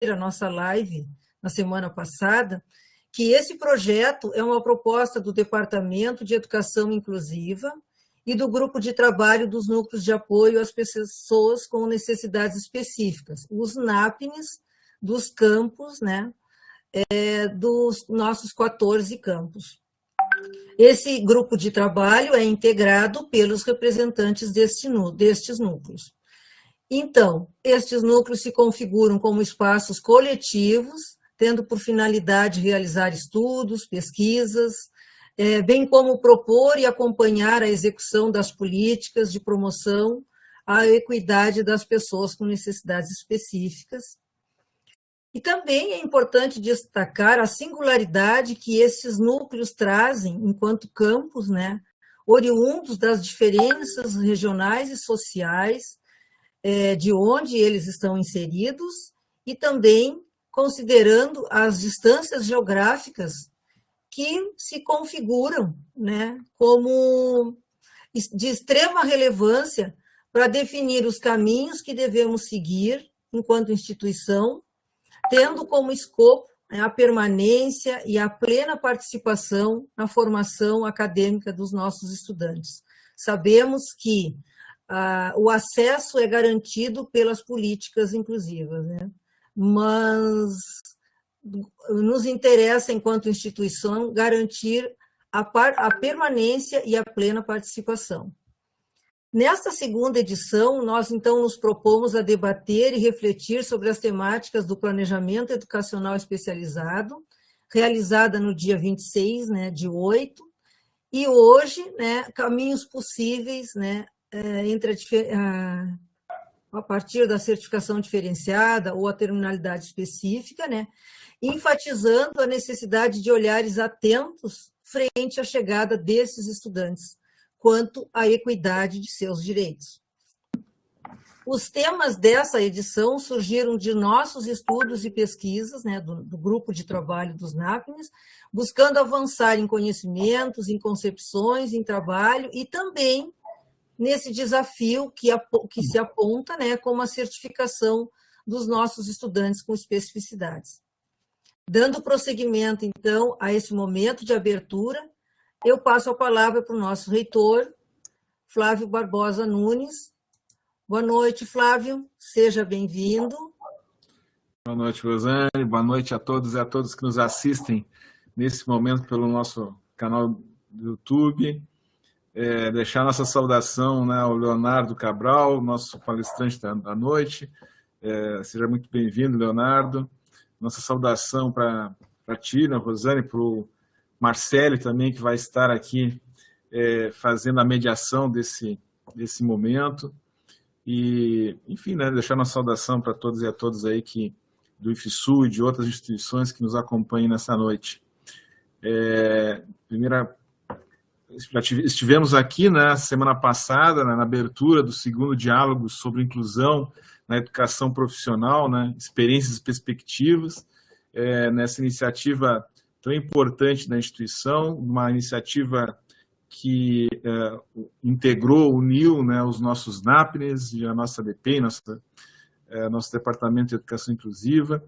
a nossa live na semana passada, que esse projeto é uma proposta do Departamento de Educação Inclusiva e do Grupo de Trabalho dos Núcleos de Apoio às Pessoas com Necessidades Específicas, os NAPNs dos campos, né, dos nossos 14 campos. Esse grupo de trabalho é integrado pelos representantes destes núcleos. Então, estes núcleos se configuram como espaços coletivos, tendo por finalidade realizar estudos, pesquisas, bem como propor e acompanhar a execução das políticas de promoção à equidade das pessoas com necessidades específicas. E também é importante destacar a singularidade que esses núcleos trazem enquanto campos, né, oriundos das diferenças regionais e sociais, de onde eles estão inseridos, e também considerando as distâncias geográficas que se configuram, né, como de extrema relevância para definir os caminhos que devemos seguir enquanto instituição, tendo como escopo a permanência e a plena participação na formação acadêmica dos nossos estudantes. Sabemos que o acesso é garantido pelas políticas inclusivas, né? Mas nos interessa, enquanto instituição, garantir a permanência e a plena participação. Nesta segunda edição, nós, então, nos propomos a debater e refletir sobre as temáticas do planejamento educacional especializado, realizada no dia 26, né, de 8, e hoje, né, caminhos possíveis, né, a partir da certificação diferenciada ou a terminalidade específica, né, enfatizando a necessidade de olhares atentos frente à chegada desses estudantes, quanto à equidade de seus direitos. Os temas dessa edição surgiram de nossos estudos e pesquisas, né, do grupo de trabalho dos NAPNs, buscando avançar em conhecimentos, em concepções, em trabalho, e também nesse desafio que se aponta, né, como a certificação dos nossos estudantes com especificidades. Dando prosseguimento, então, a esse momento de abertura, eu passo a palavra para o nosso reitor, Flávio Barbosa Nunes. Boa noite, Flávio, seja bem-vindo. Boa noite, Rosane, boa noite a todos e a todas que nos assistem nesse momento pelo nosso canal do YouTube. Deixar nossa saudação, né, ao Leonardo Cabral, nosso palestrante da noite. Seja muito bem-vindo, Leonardo. Nossa saudação para ti, né, Rosane, para o Marcelo também, que vai estar aqui fazendo a mediação desse momento. E, enfim, né, deixar nossa saudação para todos e a todas aí do IFSU e de outras instituições que nos acompanham nessa noite. Estivemos aqui na semana passada, na abertura do segundo diálogo sobre inclusão na educação profissional, né, experiências e perspectivas, nessa iniciativa tão importante da instituição, uma iniciativa que uniu, né, os nossos NAPNs e a nossa DP, nosso Departamento de Educação Inclusiva,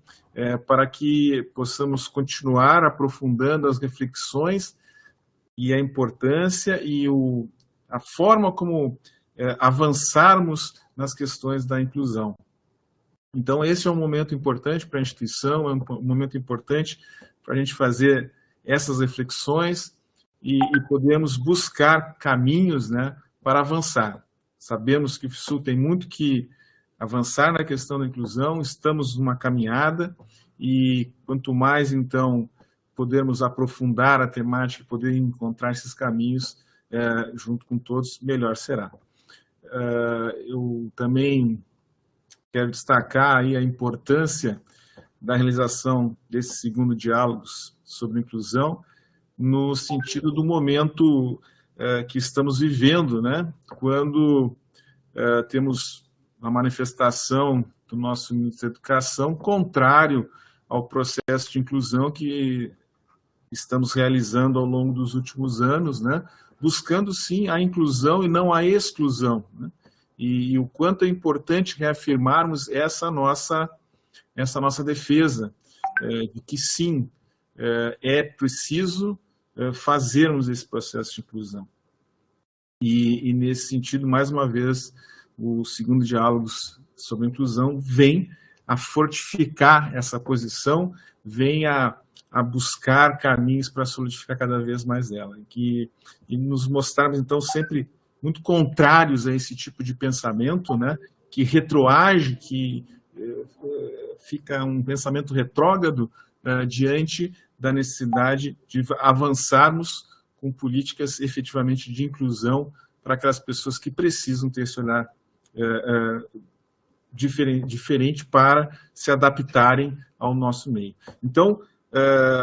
para que possamos continuar aprofundando as reflexões e a importância e a forma como avançarmos nas questões da inclusão. Então, esse é um momento importante para a instituição, é um momento importante para a gente fazer essas reflexões e podemos buscar caminhos, né, para avançar. Sabemos que o IFSU tem muito que avançar na questão da inclusão, estamos numa caminhada e quanto mais, então, podermos aprofundar a temática, poder encontrar esses caminhos junto com todos, melhor será. Eu também quero destacar aí a importância da realização desse segundo diálogo sobre inclusão, no sentido do momento que estamos vivendo, né? Quando temos uma manifestação do nosso Ministério da Educação contrário ao processo de inclusão que estamos realizando ao longo dos últimos anos, né? Buscando, sim, a inclusão e não a exclusão, né? E o quanto é importante reafirmarmos essa nossa essa nossa defesa de que, sim, é preciso fazermos esse processo de inclusão. E, nesse sentido, mais uma vez, o segundo Diálogos sobre Inclusão vem a fortificar essa posição, vem a buscar caminhos para solidificar cada vez mais ela. E nos mostrarmos, então, sempre muito contrários a esse tipo de pensamento, né, que retroage, que fica um pensamento retrógrado diante da necessidade de avançarmos com políticas efetivamente de inclusão para aquelas pessoas que precisam ter esse olhar diferente para se adaptarem ao nosso meio. Então,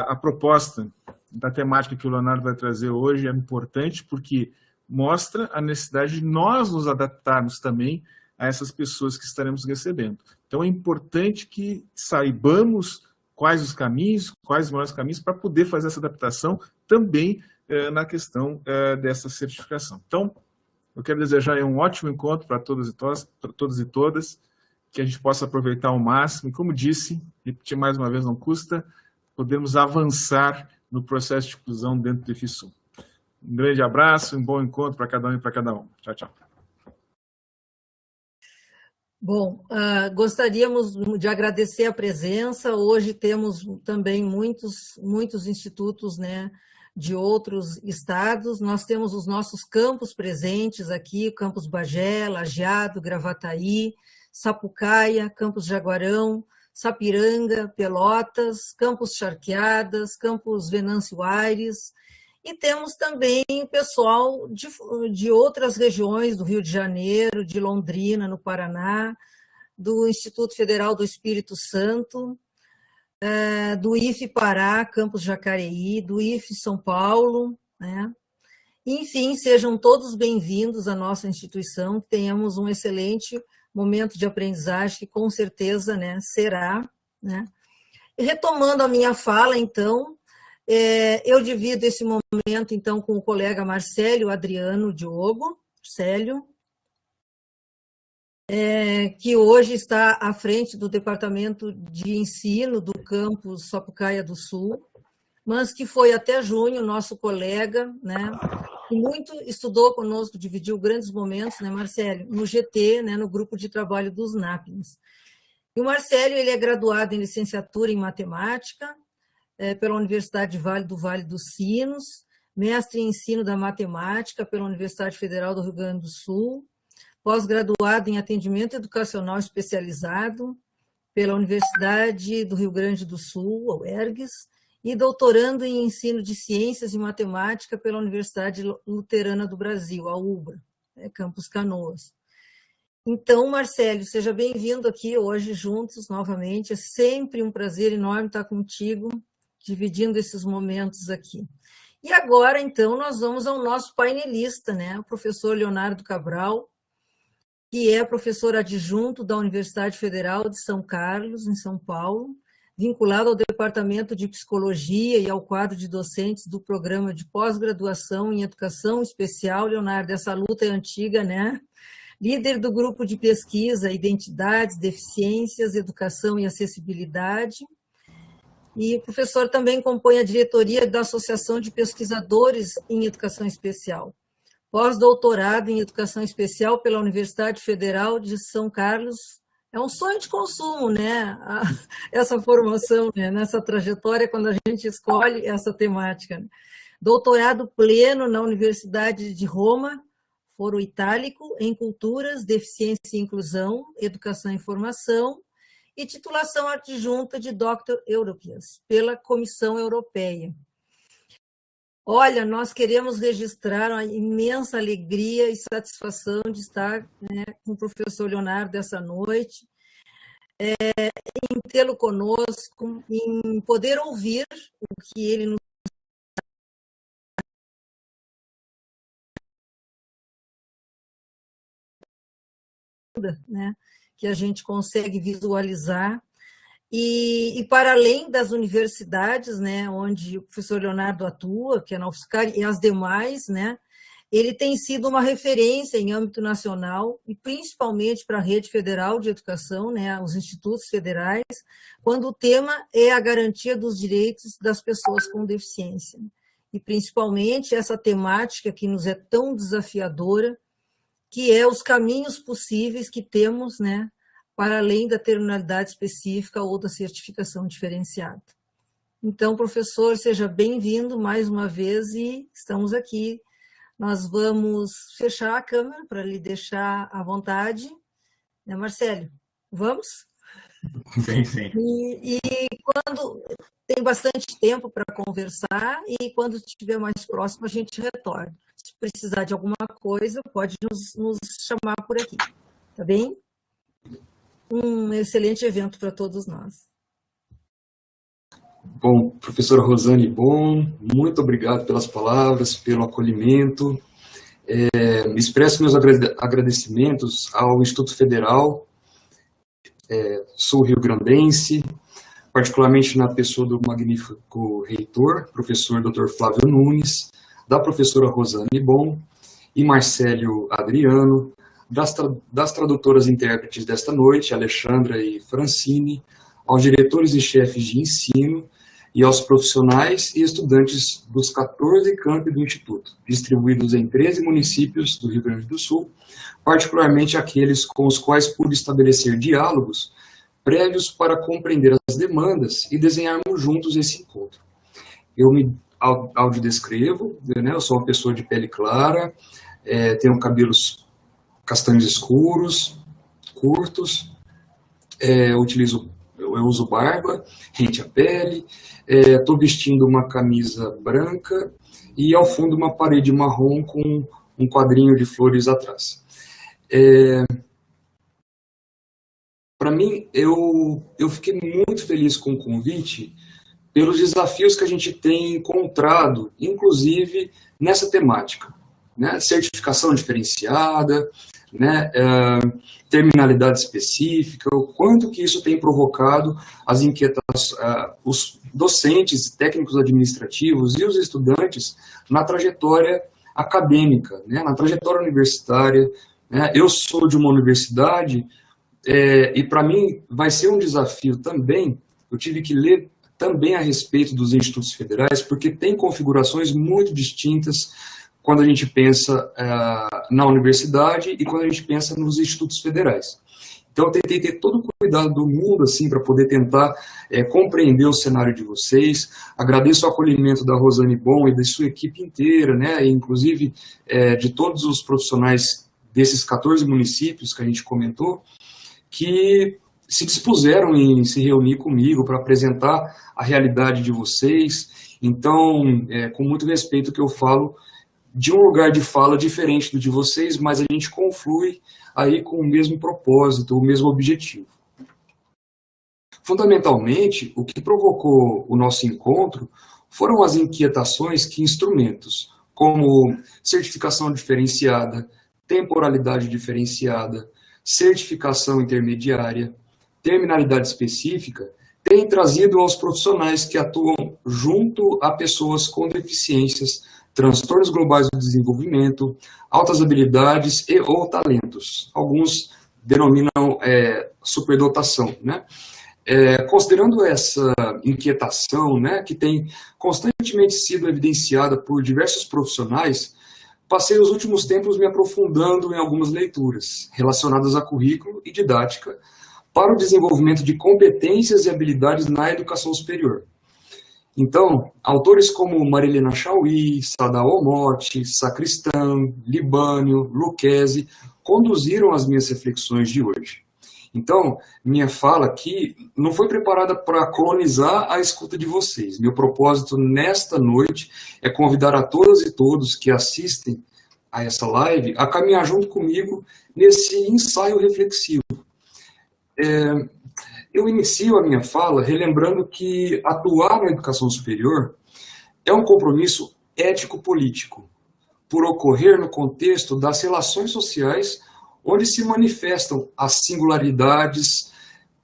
a proposta da temática que o Leonardo vai trazer hoje é importante porque mostra a necessidade de nós nos adaptarmos também a essas pessoas que estaremos recebendo. Então, é importante que saibamos quais os caminhos, quais os melhores caminhos para poder fazer essa adaptação também na questão dessa certificação. Então, eu quero desejar um ótimo encontro para todos e todas, que a gente possa aproveitar ao máximo, e como disse, repetir mais uma vez, não custa, podemos avançar no processo de inclusão dentro do IFSU. Um grande abraço, um bom encontro para cada um e para cada uma. Tchau, tchau. Bom, gostaríamos de agradecer a presença. Hoje temos também muitos institutos, né, de outros estados. Nós temos os nossos campos presentes aqui, Campus Bagé, Lajeado, Gravataí, Sapucaia, Campus Jaguarão, Sapiranga, Pelotas, Campus Charqueadas, Campus Venâncio Aires, e temos também o pessoal de outras regiões do Rio de Janeiro, de Londrina, no Paraná, do Instituto Federal do Espírito Santo, do IFE Pará, Campus Jacareí, do IFE São Paulo, né? Enfim, sejam todos bem-vindos à nossa instituição, que tenhamos um excelente momento de aprendizagem, que com certeza, né, será, né? E retomando a minha fala, então, eu divido esse momento, então, com o colega Marcélio Adriano Diogo, Célio, que hoje está à frente do Departamento de Ensino do campus Sapucaia do Sul, mas que foi até junho nosso colega, né, que muito estudou conosco, dividiu grandes momentos, né, Marcélio, no GT, né, no grupo de trabalho dos NAPNS. E o Marcélio, ele é graduado em licenciatura em matemática pela Universidade do Vale dos Sinos, mestre em ensino da matemática pela Universidade Federal do Rio Grande do Sul, pós-graduado em atendimento educacional especializado pela Universidade do Rio Grande do Sul, a UERGS, e doutorando em ensino de ciências e matemática pela Universidade Luterana do Brasil, a UBRA, Campus Canoas. Então, Marcélio, seja bem-vindo aqui hoje juntos novamente. É sempre um prazer enorme estar contigo, dividindo esses momentos aqui. E agora, então, nós vamos ao nosso painelista, né? O professor Leonardo Cabral, que é professor adjunto da Universidade Federal de São Carlos, em São Paulo, vinculado ao Departamento de Psicologia e ao quadro de docentes do Programa de Pós-Graduação em Educação Especial. Leonardo, essa luta é antiga, né? Líder do grupo de pesquisa Identidades, Deficiências, Educação e Acessibilidade. E o professor também compõe a diretoria da Associação de Pesquisadores em Educação Especial. Pós-doutorado em Educação Especial pela Universidade Federal de São Carlos. É um sonho de consumo, né? Essa formação, né? Nessa trajetória, quando a gente escolhe essa temática. Doutorado pleno na Universidade de Roma, Foro Itálico, em Culturas, Deficiência e Inclusão, Educação e Formação, e titulação adjunta de Dr. Europeas, pela Comissão Europeia. Olha, nós queremos registrar uma imensa alegria e satisfação de estar, né, com o professor Leonardo essa noite, em tê-lo conosco, em poder ouvir o que ele nos manda, né, que a gente consegue visualizar. E para além das universidades, né, onde o professor Leonardo atua, que é na UFSCar, e as demais, né, ele tem sido uma referência em âmbito nacional e principalmente para a rede federal de educação, né, os institutos federais, quando o tema é a garantia dos direitos das pessoas com deficiência. E principalmente essa temática que nos é tão desafiadora, que é os caminhos possíveis que temos, né, para além da terminalidade específica ou da certificação diferenciada. Então, professor, seja bem-vindo mais uma vez e estamos aqui. Nós vamos fechar a câmera para lhe deixar à vontade, né, Marcelo? Vamos? Sim, sim. E quando tem bastante tempo para conversar e quando estiver mais próximo a gente retorna. Se precisar de alguma coisa, pode nos chamar por aqui, tá bem? Um excelente evento para todos nós. Bom, professora Rosane Bon, muito obrigado pelas palavras, pelo acolhimento. Expresso meus agradecimentos ao Instituto Federal, sul-rio-grandense, particularmente na pessoa do magnífico reitor, professor Dr. Flávio Nunes, da professora Rosane Bon e Marcélio Adriano, das tradutoras e intérpretes desta noite, Alexandra e Francine, aos diretores e chefes de ensino e aos profissionais e estudantes dos 14 campi do Instituto, distribuídos em 13 municípios do Rio Grande do Sul, particularmente aqueles com os quais pude estabelecer diálogos prévios para compreender as demandas e desenharmos juntos esse encontro. Eu me audiodescrevo, né, eu sou uma pessoa de pele clara, tenho cabelos castanhos escuros, curtos, eu uso barba, rente à pele, estou vestindo uma camisa branca e ao fundo uma parede marrom com um quadrinho de flores atrás. Para mim, eu fiquei muito feliz com o convite pelos desafios que a gente tem encontrado, inclusive nessa temática, né? Certificação diferenciada, né? Terminalidade específica, o quanto que isso tem provocado as inquietações, os docentes, técnicos administrativos e os estudantes na trajetória acadêmica, né? Na trajetória universitária, né? Eu sou de uma universidade e para mim vai ser um desafio também, eu tive que ler também a respeito dos institutos federais, porque tem configurações muito distintas quando a gente pensa na universidade e quando a gente pensa nos institutos federais. Então, eu tentei ter todo o cuidado do mundo assim, para poder tentar compreender o cenário de vocês. Agradeço o acolhimento da Rosane Bon e da sua equipe inteira, né, e inclusive de todos os profissionais desses 14 municípios que a gente comentou, que se dispuseram em se reunir comigo para apresentar a realidade de vocês. Então, com muito respeito que eu falo, de um lugar de fala diferente do de vocês, mas a gente conflui aí com o mesmo propósito, o mesmo objetivo. Fundamentalmente, o que provocou o nosso encontro foram as inquietações que instrumentos, como certificação diferenciada, temporalidade diferenciada, certificação intermediária, terminalidade específica, têm trazido aos profissionais que atuam junto a pessoas com deficiências, transtornos globais do desenvolvimento, altas habilidades e ou talentos. Alguns denominam superdotação, né? Considerando essa inquietação, né, que tem constantemente sido evidenciada por diversos profissionais, passei os últimos tempos me aprofundando em algumas leituras relacionadas a currículo e didática para o desenvolvimento de competências e habilidades na educação superior. Então, autores como Marilena Chauí, Sadao Omote, Sacristán, Libânio, Lucchesi conduziram as minhas reflexões de hoje. Então, minha fala aqui não foi preparada para colonizar a escuta de vocês. Meu propósito nesta noite é convidar a todas e todos que assistem a essa live a caminhar junto comigo nesse ensaio reflexivo. Eu inicio a minha fala relembrando que atuar na educação superior é um compromisso ético-político, por ocorrer no contexto das relações sociais onde se manifestam as singularidades,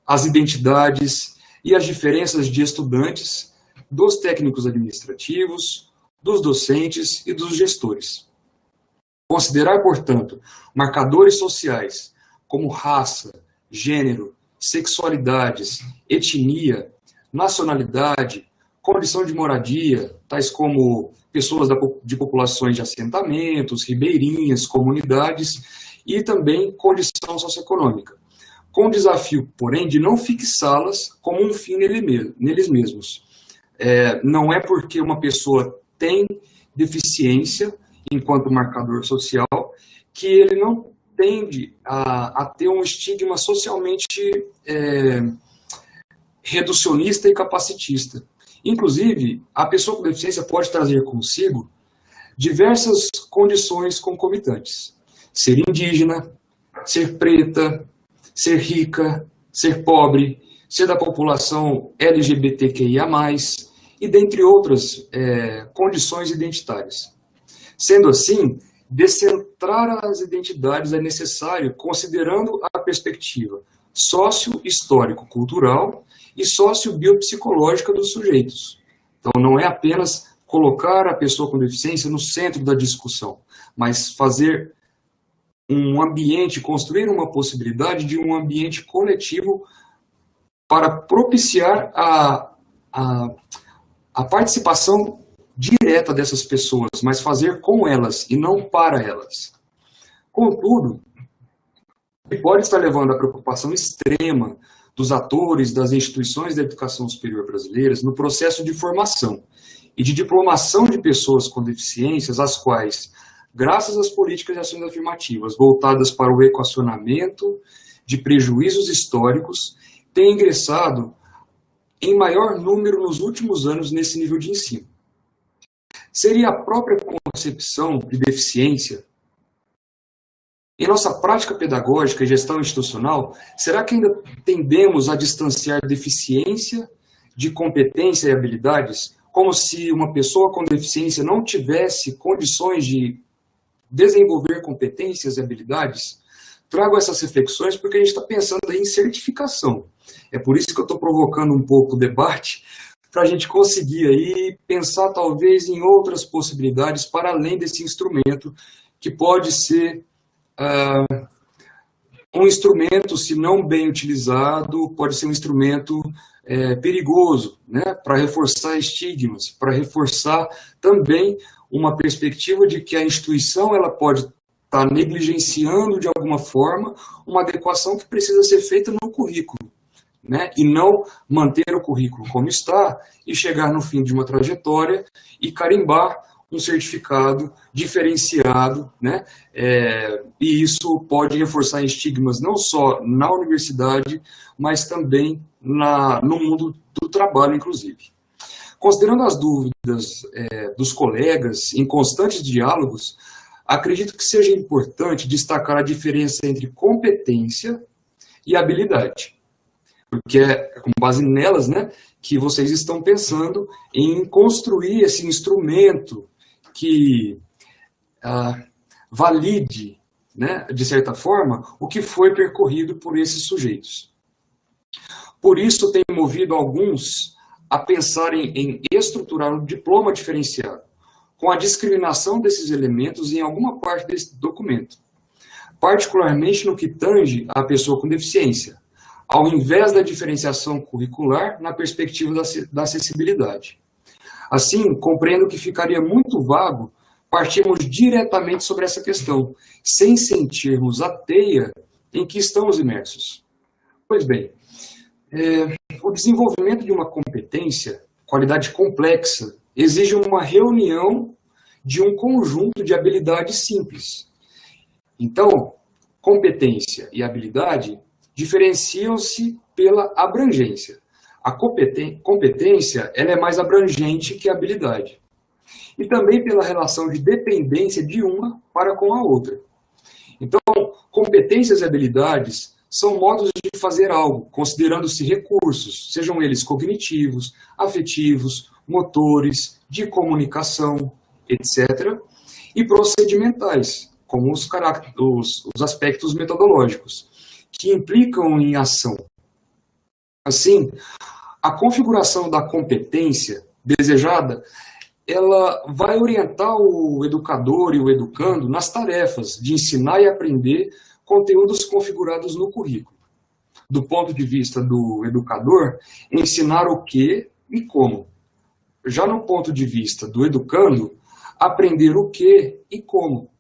as identidades e as diferenças de estudantes, dos técnicos administrativos, dos docentes e dos gestores. Considerar, portanto, marcadores sociais como raça, gênero, sexualidades, etnia, nacionalidade, condição de moradia, tais como pessoas de populações de assentamentos, ribeirinhas, comunidades e também condição socioeconômica, com o desafio, porém, de não fixá-las como um fim neles mesmos. Não é porque uma pessoa tem deficiência enquanto marcador social que ele não tende a ter um estigma socialmente reducionista e capacitista. Inclusive, a pessoa com deficiência pode trazer consigo diversas condições concomitantes. Ser indígena, ser preta, ser rica, ser pobre, ser da população LGBTQIA+, e dentre outras condições identitárias. Sendo assim, descentrar as identidades é necessário considerando a perspectiva sócio-histórico-cultural e sócio-biopsicológica dos sujeitos. Então, não é apenas colocar a pessoa com deficiência no centro da discussão, mas fazer um ambiente, construir uma possibilidade de um ambiente coletivo para propiciar a participação direta dessas pessoas, mas fazer com elas e não para elas. Contudo, pode estar levando à preocupação extrema dos atores das instituições da educação superior brasileiras no processo de formação e de diplomação de pessoas com deficiências, as quais, graças às políticas de ações afirmativas voltadas para o equacionamento de prejuízos históricos, têm ingressado em maior número nos últimos anos nesse nível de ensino. Seria a própria concepção de deficiência? Em nossa prática pedagógica e gestão institucional, será que ainda tendemos a distanciar deficiência de competência e habilidades, como se uma pessoa com deficiência não tivesse condições de desenvolver competências e habilidades? Trago essas reflexões porque a gente está pensando aí em certificação. É por isso que eu estou provocando um pouco o debate, para a gente conseguir aí pensar talvez em outras possibilidades para além desse instrumento, que pode ser um instrumento, se não bem utilizado, pode ser um instrumento perigoso, né, para reforçar estigmas, para reforçar também uma perspectiva de que a instituição ela pode estar negligenciando de alguma forma uma adequação que precisa ser feita no currículo, né, e não manter o currículo como está e chegar no fim de uma trajetória e carimbar um certificado diferenciado, né, e isso pode reforçar estigmas não só na universidade, mas também no mundo do trabalho, inclusive. Considerando as dúvidas dos colegas em constantes diálogos, acredito que seja importante destacar a diferença entre competência e habilidade, porque é com base nelas, né, que vocês estão pensando em construir esse instrumento que valide, né, de certa forma, o que foi percorrido por esses sujeitos. Por isso, tem movido alguns a pensarem em estruturar um diploma diferenciado, com a discriminação desses elementos em alguma parte desse documento, particularmente no que tange à pessoa com deficiência, ao invés da diferenciação curricular na perspectiva da acessibilidade. Assim, compreendo que ficaria muito vago partirmos diretamente sobre essa questão, sem sentirmos a teia em que estamos imersos. Pois bem, o desenvolvimento de uma competência, qualidade complexa, exige uma reunião de um conjunto de habilidades simples. Então, competência e habilidade diferenciam-se pela abrangência. A competência ela é mais abrangente que a habilidade. E também pela relação de dependência de uma para com a outra. Então, competências e habilidades são modos de fazer algo, considerando-se recursos, sejam eles cognitivos, afetivos, motores, de comunicação, etc., e procedimentais, como os aspectos metodológicos, que implicam em ação. Assim, a configuração da competência desejada ela vai orientar o educador e o educando nas tarefas de ensinar e aprender conteúdos configurados no currículo. Do ponto de vista do educador, ensinar o que e como. Já no ponto de vista do educando, aprender o que e como.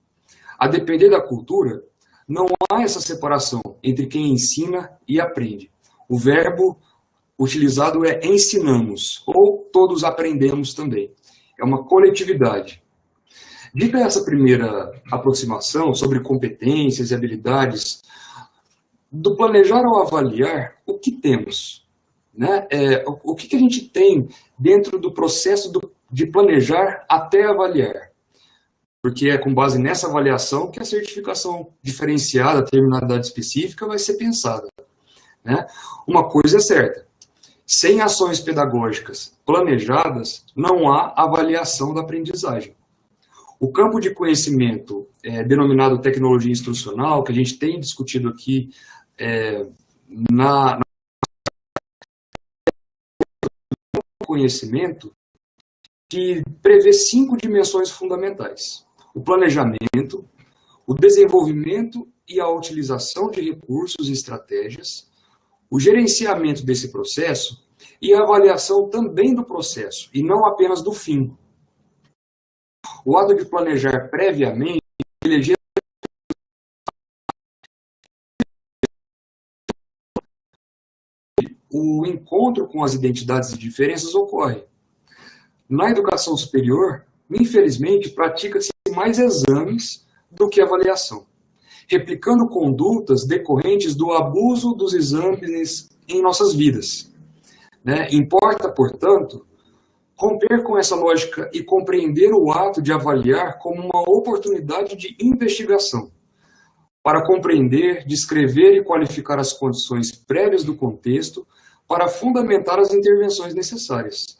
A depender da cultura, não há essa separação entre quem ensina e aprende. O verbo utilizado é ensinamos, ou todos aprendemos também. É uma coletividade. Dita essa primeira aproximação sobre competências e habilidades, do planejar ao avaliar, o que temos? Né? O que a gente tem dentro do processo de planejar até avaliar? Porque é com base nessa avaliação que a certificação diferenciada, terminalidade específica, vai ser pensada. Né? Uma coisa é certa, sem ações pedagógicas planejadas, não há avaliação da aprendizagem. O campo de conhecimento denominado tecnologia instrucional, que a gente tem discutido aqui na conhecimento, que prevê 5 dimensões fundamentais. O planejamento, o desenvolvimento e a utilização de recursos e estratégias, o gerenciamento desse processo e a avaliação também do processo, e não apenas do fim. O ato de planejar previamente, eleger o encontro com as identidades e diferenças ocorre. Na educação superior, infelizmente, pratica-se mais exames do que avaliação, replicando condutas decorrentes do abuso dos exames em nossas vidas. Né? Importa, portanto, romper com essa lógica e compreender o ato de avaliar como uma oportunidade de investigação, para compreender, descrever e qualificar as condições prévias do contexto para fundamentar as intervenções necessárias.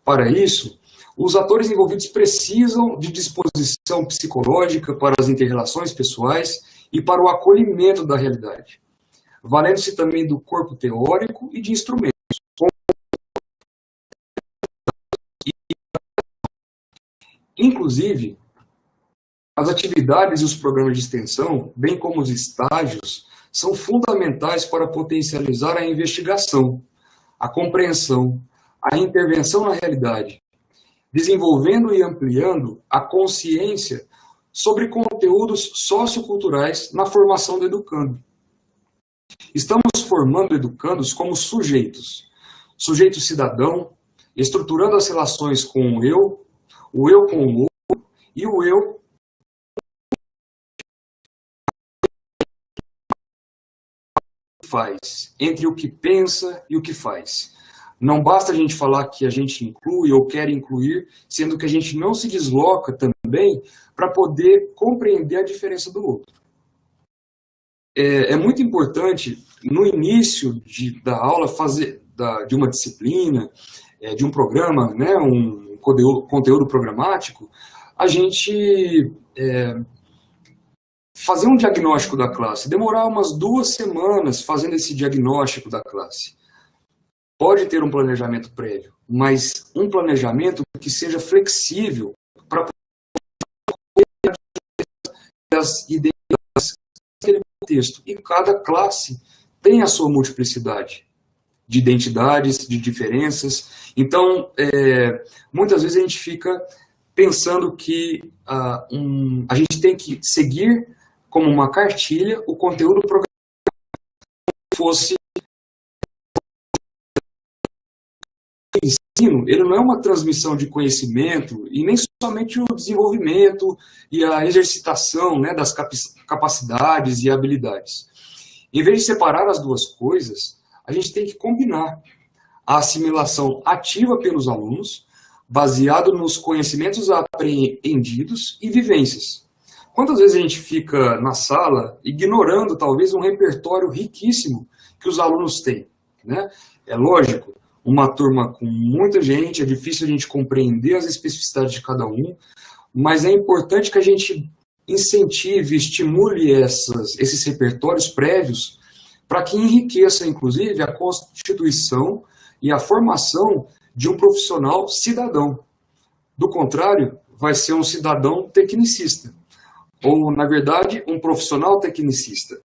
Para isso, os atores envolvidos precisam de disposição psicológica para as inter-relações pessoais e para o acolhimento da realidade, valendo-se também do corpo teórico e de instrumentos. Inclusive, as atividades e os programas de extensão, bem como os estágios, são fundamentais para potencializar a investigação, a compreensão, a intervenção na realidade, desenvolvendo e ampliando a consciência sobre conteúdos socioculturais na formação do educando. Estamos formando educandos como sujeitos, sujeito cidadão, estruturando as relações com o eu com o outro e o eu faz, entre o que pensa e o que faz. Não basta a gente falar que a gente inclui ou quer incluir, sendo que a gente não se desloca também para poder compreender a diferença do outro. É muito importante, no início da aula, de uma disciplina, de um programa, né, um conteúdo programático, a gente fazer um diagnóstico da classe, demorar umas 2 semanas fazendo esse diagnóstico da classe. Pode ter um planejamento prévio, mas um planejamento que seja flexível para as identidades daquele contexto. E cada classe tem a sua multiplicidade de identidades, de diferenças. Então, muitas vezes a gente fica pensando que a gente tem que seguir como uma cartilha o conteúdo programático fosse o ensino. Ele não é uma transmissão de conhecimento e nem somente o desenvolvimento e a exercitação, né, das capacidades e habilidades. Em vez de separar as duas coisas, a gente tem que combinar a assimilação ativa pelos alunos, baseado nos conhecimentos apreendidos e vivências. Quantas vezes a gente fica na sala ignorando talvez um repertório riquíssimo que os alunos têm, né? É lógico, uma turma com muita gente, é difícil a gente compreender as especificidades de cada um, mas é importante que a gente incentive, estimule esses repertórios prévios para que enriqueça, inclusive, a constituição e a formação de um profissional cidadão. Do contrário, vai ser um cidadão tecnicista, ou, na verdade, um profissional tecnicista.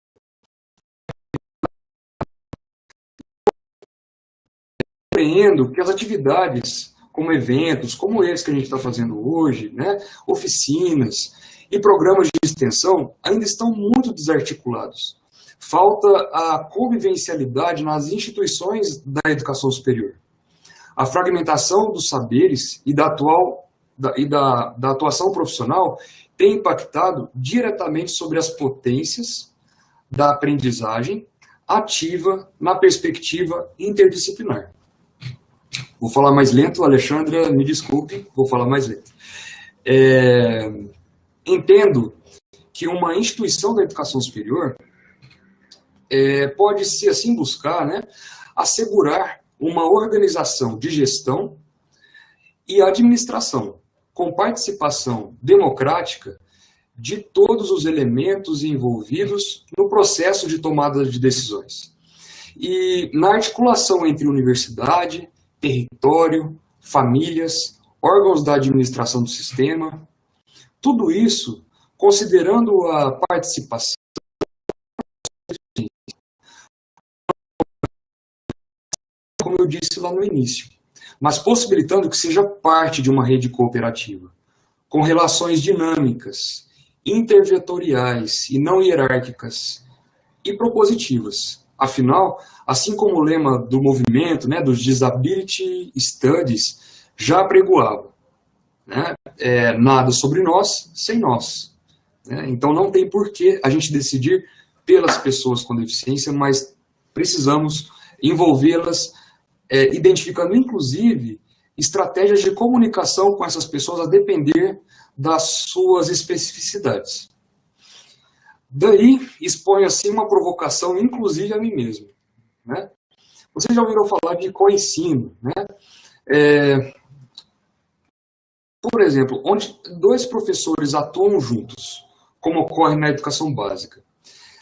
Compreendo que as atividades, como eventos, como esse que a gente está fazendo hoje, né, oficinas e programas de extensão, ainda estão muito desarticulados. Falta a convivencialidade nas instituições da educação superior. A fragmentação dos saberes e da atuação profissional tem impactado diretamente sobre as potências da aprendizagem ativa na perspectiva interdisciplinar. Vou falar mais lento, Alexandra, me desculpe, vou falar mais lento. Entendo que uma instituição da educação superior pode-se, assim, buscar, né, assegurar uma organização de gestão e administração, com participação democrática de todos os elementos envolvidos no processo de tomada de decisões. E na articulação entre universidade, território, famílias, órgãos da administração do sistema, tudo isso considerando a participação, como eu disse lá no início, mas possibilitando que seja parte de uma rede cooperativa, com relações dinâmicas, intervetoriais e não hierárquicas e propositivas. Afinal, assim como o lema do movimento, né, dos Disability Studies, já apregoava, né, nada sobre nós sem nós. Né? Então não tem por que a gente decidir pelas pessoas com deficiência, mas precisamos envolvê-las, identificando inclusive estratégias de comunicação com essas pessoas a depender das suas especificidades. Daí, expõe assim uma provocação, inclusive a mim mesmo. Né? Vocês já ouviram falar de coensino, né? Por exemplo, onde dois professores atuam juntos, como ocorre na educação básica.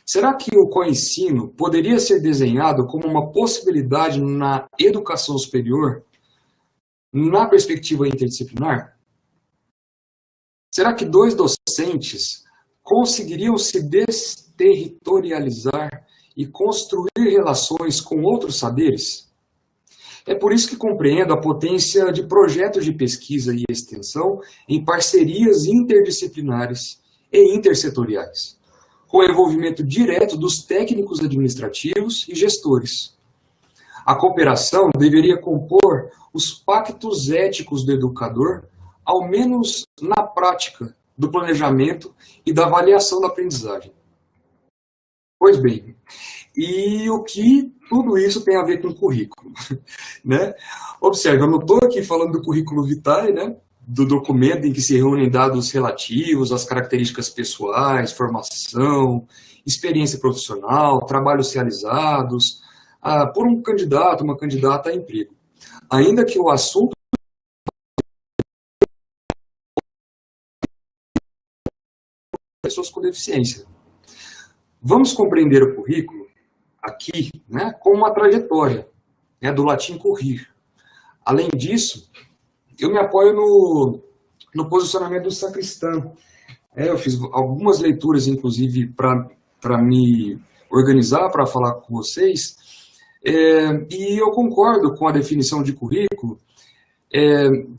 Será que o coensino poderia ser desenhado como uma possibilidade na educação superior, na perspectiva interdisciplinar? Será que dois docentes conseguiriam se desterritorializar e construir relações com outros saberes? É por isso que compreendo a potência de projetos de pesquisa e extensão em parcerias interdisciplinares e intersetoriais, com o envolvimento direto dos técnicos administrativos e gestores. A cooperação deveria compor os pactos éticos do educador, ao menos na prática do planejamento e da avaliação da aprendizagem. Pois bem, e o que tudo isso tem a ver com o currículo? Né? Observe, eu não estou aqui falando do currículo vitae, né? Do documento em que se reúnem dados relativos às características pessoais, formação, experiência profissional, trabalhos realizados, por um candidato, uma candidata a emprego. Ainda que o assunto pessoas com deficiência. Vamos compreender o currículo aqui, né, como uma trajetória, né, do latim currir. Além disso, eu me apoio no posicionamento do sacristão. Eu fiz algumas leituras, inclusive, para me organizar, para falar com vocês, e eu concordo com a definição de currículo,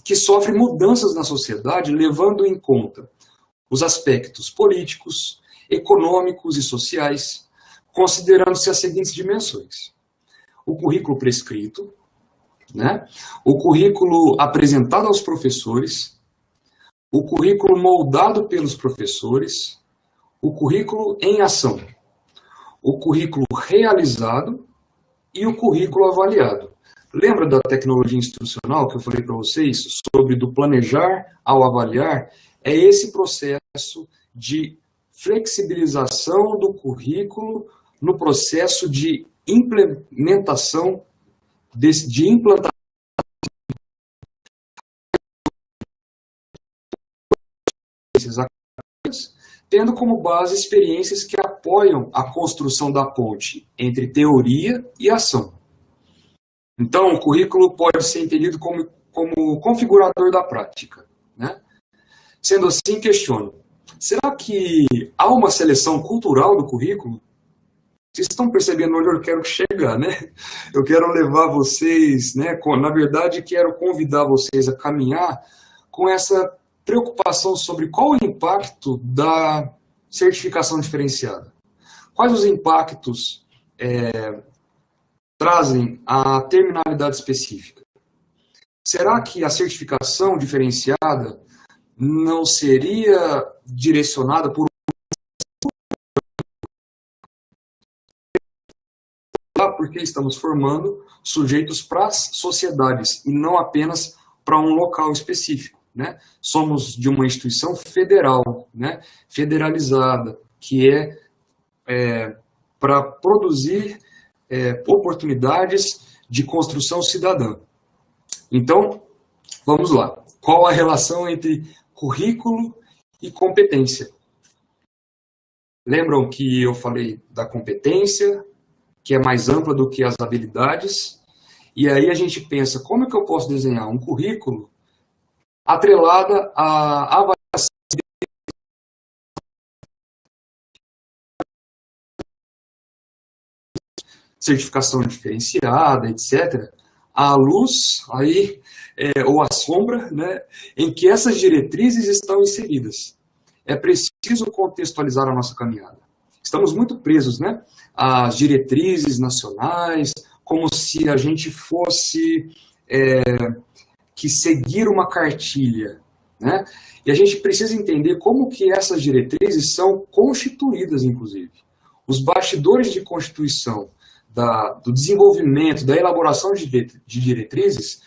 que sofre mudanças na sociedade, levando em conta os aspectos políticos, econômicos e sociais, considerando-se as seguintes dimensões: o currículo prescrito, né? O currículo apresentado aos professores, o currículo moldado pelos professores, o currículo em ação, o currículo realizado e o currículo avaliado. Lembra da tecnologia instrucional que eu falei para vocês sobre do planejar ao avaliar? É esse processo de flexibilização do currículo no processo de implementação, de implantação, tendo como base experiências que apoiam a construção da ponte entre teoria e ação. Então, o currículo pode ser entendido como configurador da prática, né? Sendo assim, questiono, será que há uma seleção cultural do currículo? Vocês estão percebendo onde eu quero chegar, né? Eu quero levar vocês, né? Na verdade, quero convidar vocês a caminhar com essa preocupação sobre qual o impacto da certificação diferenciada. Quais os impactos trazem a terminalidade específica? Será que a certificação diferenciada não seria direcionada por porque estamos formando sujeitos para as sociedades e não apenas para um local específico, né? Somos de uma instituição federal, né? Federalizada, que para produzir oportunidades de construção cidadã. Então, vamos lá. Qual a relação entre currículo e competência? Lembram que eu falei da competência, que é mais ampla do que as habilidades, e aí a gente pensa, como é que eu posso desenhar um currículo atrelada à avaliação de certificação diferenciada, etc., à luz, aí, ou à sombra, né, em que essas diretrizes estão inseridas. É preciso contextualizar a nossa caminhada. Estamos muito presos, né, às diretrizes nacionais, como se a gente fosse que seguir uma cartilha, né? E a gente precisa entender como que essas diretrizes são constituídas, inclusive. Os bastidores de constituição, do desenvolvimento, da elaboração de diretrizes,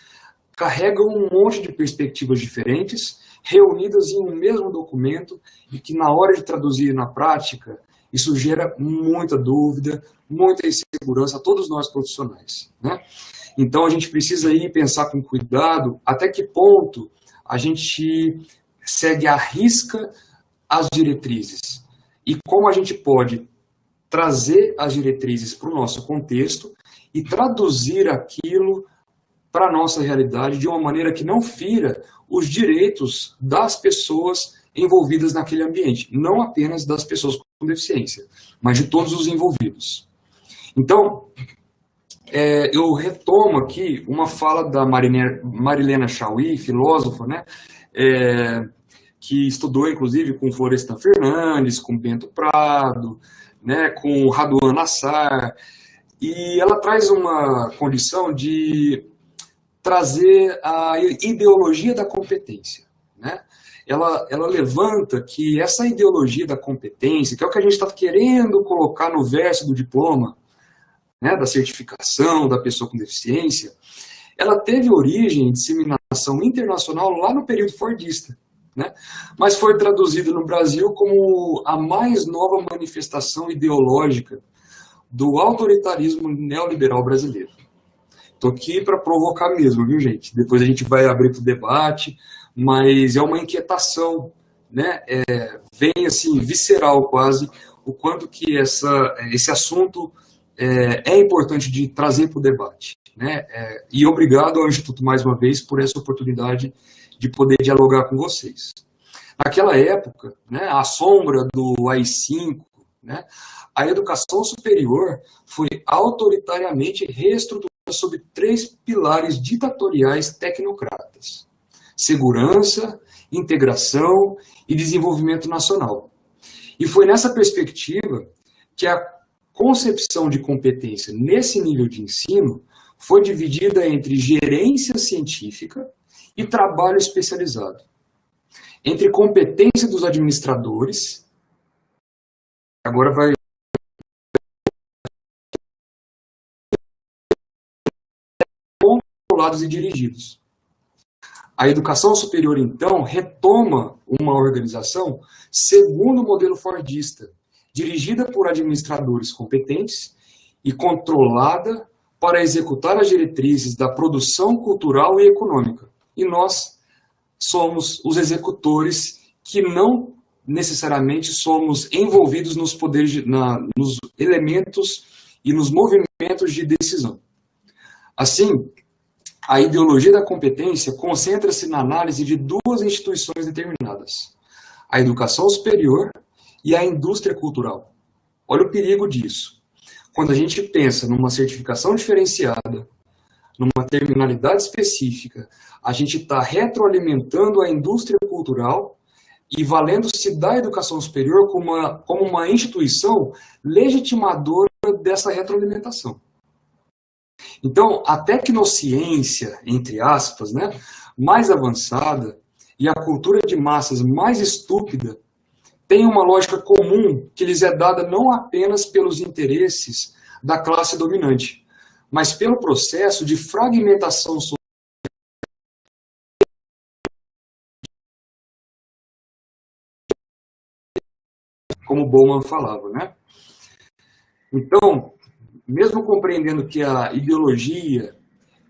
carregam um monte de perspectivas diferentes, reunidas em um mesmo documento, e que na hora de traduzir na prática, isso gera muita dúvida, muita insegurança a todos nós profissionais, né? Então a gente precisa aí pensar com cuidado até que ponto a gente segue à risca as diretrizes e como a gente pode trazer as diretrizes para o nosso contexto e traduzir aquilo para a nossa realidade de uma maneira que não fira os direitos das pessoas envolvidas naquele ambiente, não apenas das pessoas com deficiência, mas de todos os envolvidos. Então, eu retomo aqui uma fala da Marilena Chaui, filósofa, né, que estudou, inclusive, com Florestan Fernandes, com Bento Prado, né, com Raduan Nassar, e ela traz uma condição de trazer a ideologia da competência, né? Ela levanta que essa ideologia da competência, que é o que a gente está querendo colocar no verso do diploma, né, da certificação da pessoa com deficiência, ela teve origem e disseminação internacional lá no período fordista, né, mas foi traduzida no Brasil como a mais nova manifestação ideológica do autoritarismo neoliberal brasileiro. Estou aqui para provocar mesmo, viu, gente? Depois a gente vai abrir para o debate, mas é uma inquietação, né? Vem assim, visceral quase, o quanto que esse assunto é importante de trazer para o debate, né? E obrigado ao Instituto mais uma vez por essa oportunidade de poder dialogar com vocês. Naquela época, né, à sombra do AI-5, né, a educação superior foi autoritariamente reestruturada sob 3 pilares ditatoriais tecnocratas: segurança, integração e desenvolvimento nacional. E foi nessa perspectiva que a concepção de competência nesse nível de ensino foi dividida entre gerência científica e trabalho especializado, entre competência dos administradores, agora vai controlados e dirigidos. A educação superior, então, retoma uma organização segundo o modelo fordista, dirigida por administradores competentes e controlada para executar as diretrizes da produção cultural e econômica. E nós somos os executores que não necessariamente somos envolvidos nos poderes, nos elementos e nos movimentos de decisão. Assim, a ideologia da competência concentra-se na análise de duas instituições determinadas, a educação superior e a indústria cultural. Olha o perigo disso. Quando a gente pensa numa certificação diferenciada, numa terminalidade específica, a gente está retroalimentando a indústria cultural e valendo-se da educação superior como uma instituição legitimadora dessa retroalimentação. Então, a tecnociência, entre aspas, né, mais avançada e a cultura de massas mais estúpida tem uma lógica comum que lhes é dada não apenas pelos interesses da classe dominante, mas pelo processo de fragmentação social, como Bauman falava, né? Então, mesmo compreendendo que a ideologia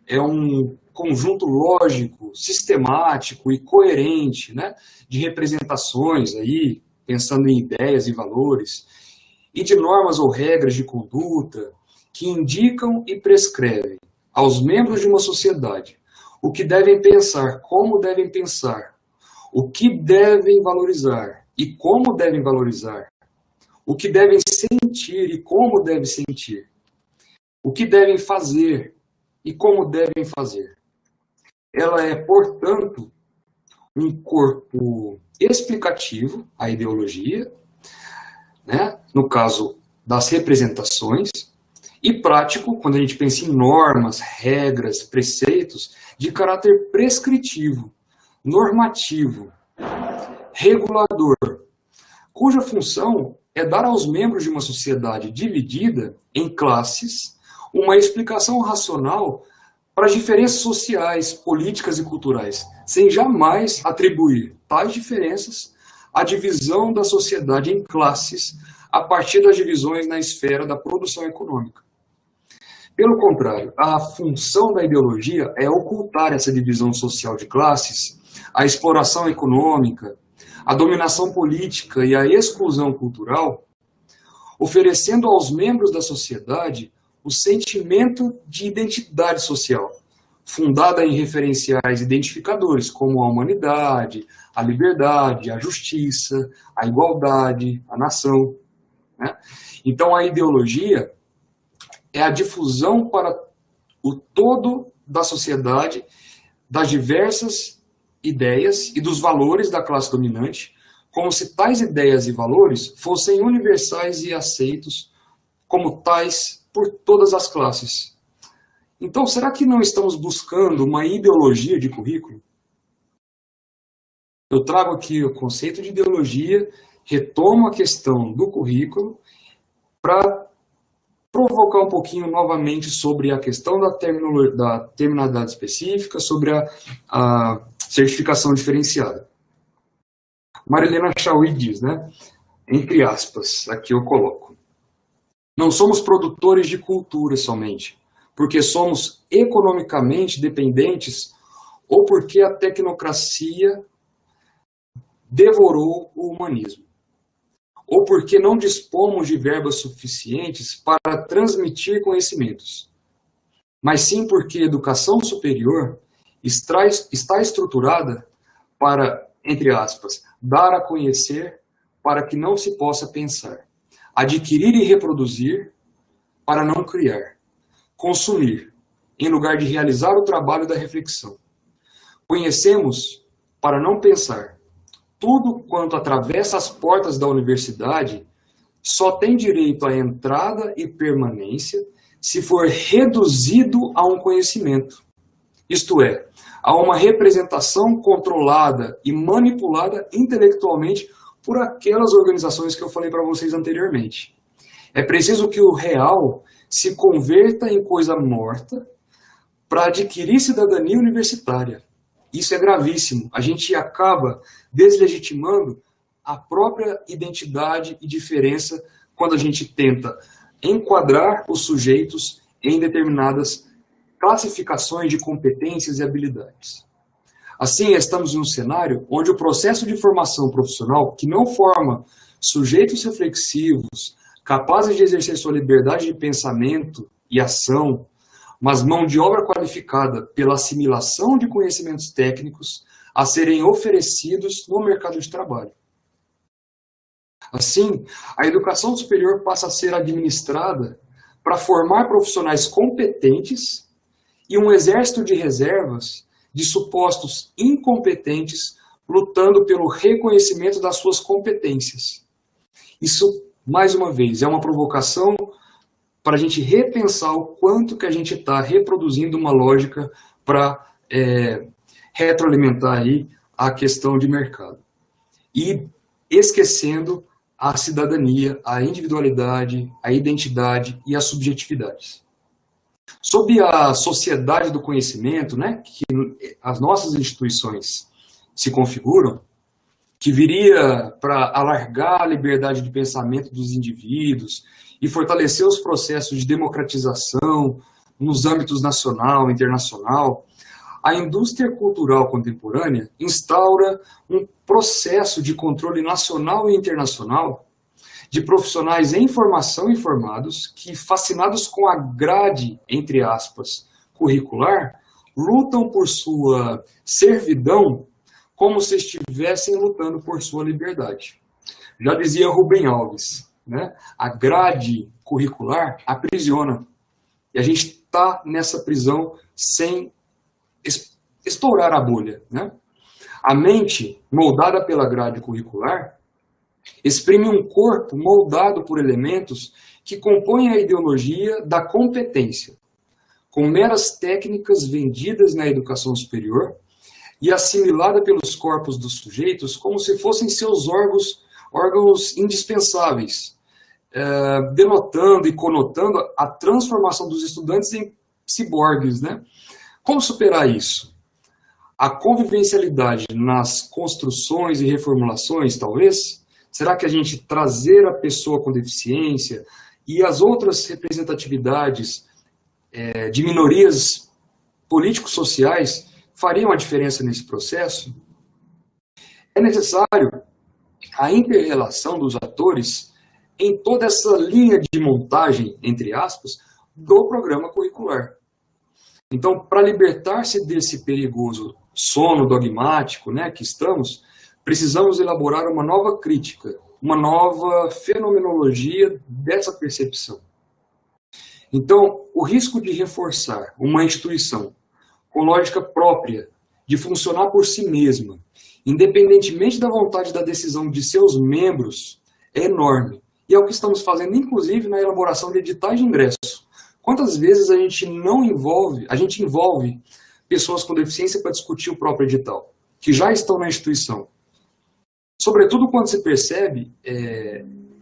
é um conjunto lógico, sistemático e coerente, né, de representações, aí, pensando em ideias e valores, e de normas ou regras de conduta que indicam e prescrevem aos membros de uma sociedade o que devem pensar, como devem pensar, o que devem valorizar e como devem valorizar, o que devem sentir e como devem sentir, o que devem fazer e como devem fazer. Ela é, portanto, um corpo explicativo, a ideologia, né, no caso das representações, e prático, quando a gente pensa em normas, regras, preceitos, de caráter prescritivo, normativo, regulador, cuja função é dar aos membros de uma sociedade dividida em classes uma explicação racional para as diferenças sociais, políticas e culturais, sem jamais atribuir tais diferenças à divisão da sociedade em classes a partir das divisões na esfera da produção econômica. Pelo contrário, a função da ideologia é ocultar essa divisão social de classes, a exploração econômica, a dominação política e a exclusão cultural, oferecendo aos membros da sociedade o sentimento de identidade social, fundada em referenciais identificadores como a humanidade, a liberdade, a justiça, a igualdade, a nação, né? Então a ideologia é a difusão para o todo da sociedade das diversas ideias e dos valores da classe dominante, como se tais ideias e valores fossem universais e aceitos como tais por todas as classes. Então, será que não estamos buscando uma ideologia de currículo? Eu trago aqui o conceito de ideologia, retomo a questão do currículo para provocar um pouquinho novamente sobre a questão da terminalidade específica, sobre a certificação diferenciada. Marilena Chauí diz, né, entre aspas, aqui eu coloco: não somos produtores de cultura somente, porque somos economicamente dependentes ou porque a tecnocracia devorou o humanismo, ou porque não dispomos de verbas suficientes para transmitir conhecimentos, mas sim porque a educação superior está estruturada para, entre aspas, dar a conhecer para que não se possa pensar, adquirir e reproduzir para não criar, consumir, em lugar de realizar o trabalho da reflexão. Conhecemos para não pensar. Tudo quanto atravessa as portas da universidade só tem direito à entrada e permanência se for reduzido a um conhecimento, isto é, a uma representação controlada e manipulada intelectualmente por aquelas organizações que eu falei para vocês anteriormente. É preciso que o real se converta em coisa morta para adquirir cidadania universitária. Isso é gravíssimo. A gente acaba deslegitimando a própria identidade e diferença quando a gente tenta enquadrar os sujeitos em determinadas classificações de competências e habilidades. Assim, estamos em um cenário onde o processo de formação profissional, que não forma sujeitos reflexivos, capazes de exercer sua liberdade de pensamento e ação, mas mão de obra qualificada pela assimilação de conhecimentos técnicos a serem oferecidos no mercado de trabalho. Assim, a educação superior passa a ser administrada para formar profissionais competentes e um exército de reservas de supostos incompetentes lutando pelo reconhecimento das suas competências. Isso, mais uma vez, é uma provocação para a gente repensar o quanto que a gente está reproduzindo uma lógica para retroalimentar aí a questão de mercado. E esquecendo a cidadania, a individualidade, a identidade e as subjetividades. Sob a sociedade do conhecimento, né, que as nossas instituições se configuram, que viria para alargar a liberdade de pensamento dos indivíduos e fortalecer os processos de democratização nos âmbitos nacional e internacional, a indústria cultural contemporânea instaura um processo de controle nacional e internacional de profissionais em formação e formados que, fascinados com a grade, entre aspas, curricular, lutam por sua servidão como se estivessem lutando por sua liberdade. Já dizia Rubem Alves, né? A grade curricular aprisiona. E a gente está nessa prisão sem estourar a bolha, né? A mente, moldada pela grade curricular, exprime um corpo moldado por elementos que compõem a ideologia da competência, com meras técnicas vendidas na educação superior e assimilada pelos corpos dos sujeitos como se fossem seus órgãos indispensáveis, denotando e conotando a transformação dos estudantes em ciborgues, né? Como superar isso? A convivencialidade nas construções e reformulações, talvez? Será que a gente trazer a pessoa com deficiência e as outras representatividades de minorias político-sociais fariam a diferença nesse processo? É necessário a inter-relação dos atores em toda essa linha de montagem, entre aspas, do programa curricular. Então, para libertar-se desse perigoso sono dogmático, né, que estamos, precisamos elaborar uma nova crítica, uma nova fenomenologia dessa percepção. Então, o risco de reforçar uma instituição com lógica própria, de funcionar por si mesma, independentemente da vontade da decisão de seus membros, é enorme. E é o que estamos fazendo, inclusive, na elaboração de editais de ingresso. Quantas vezes a gente envolve pessoas com deficiência para discutir o próprio edital, que já estão na instituição? Sobretudo quando se percebe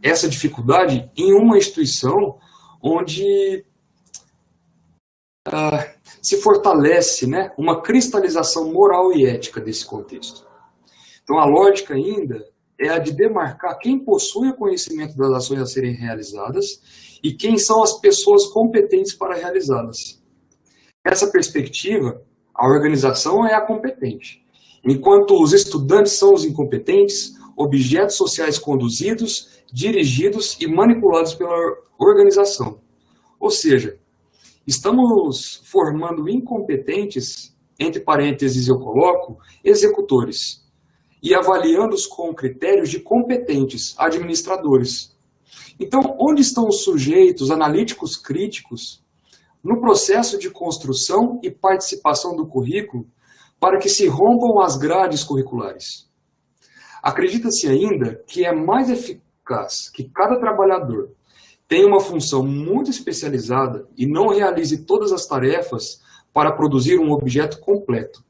essa dificuldade em uma instituição onde se fortalece, né, uma cristalização moral e ética desse contexto. Então a lógica ainda é a de demarcar quem possui o conhecimento das ações a serem realizadas e quem são as pessoas competentes para realizá-las. Nessa perspectiva, a organização é a competente, enquanto os estudantes são os incompetentes, objetos sociais conduzidos, dirigidos e manipulados pela organização. Ou seja, estamos formando incompetentes, entre parênteses eu coloco, executores, e avaliando-os com critérios de competentes, administradores. Então, onde estão os sujeitos analíticos críticos no processo de construção e participação do currículo para que se rompam as grades curriculares? Acredita-se ainda que é mais eficaz que cada trabalhador tenha uma função muito especializada e não realize todas as tarefas para produzir um objeto completo.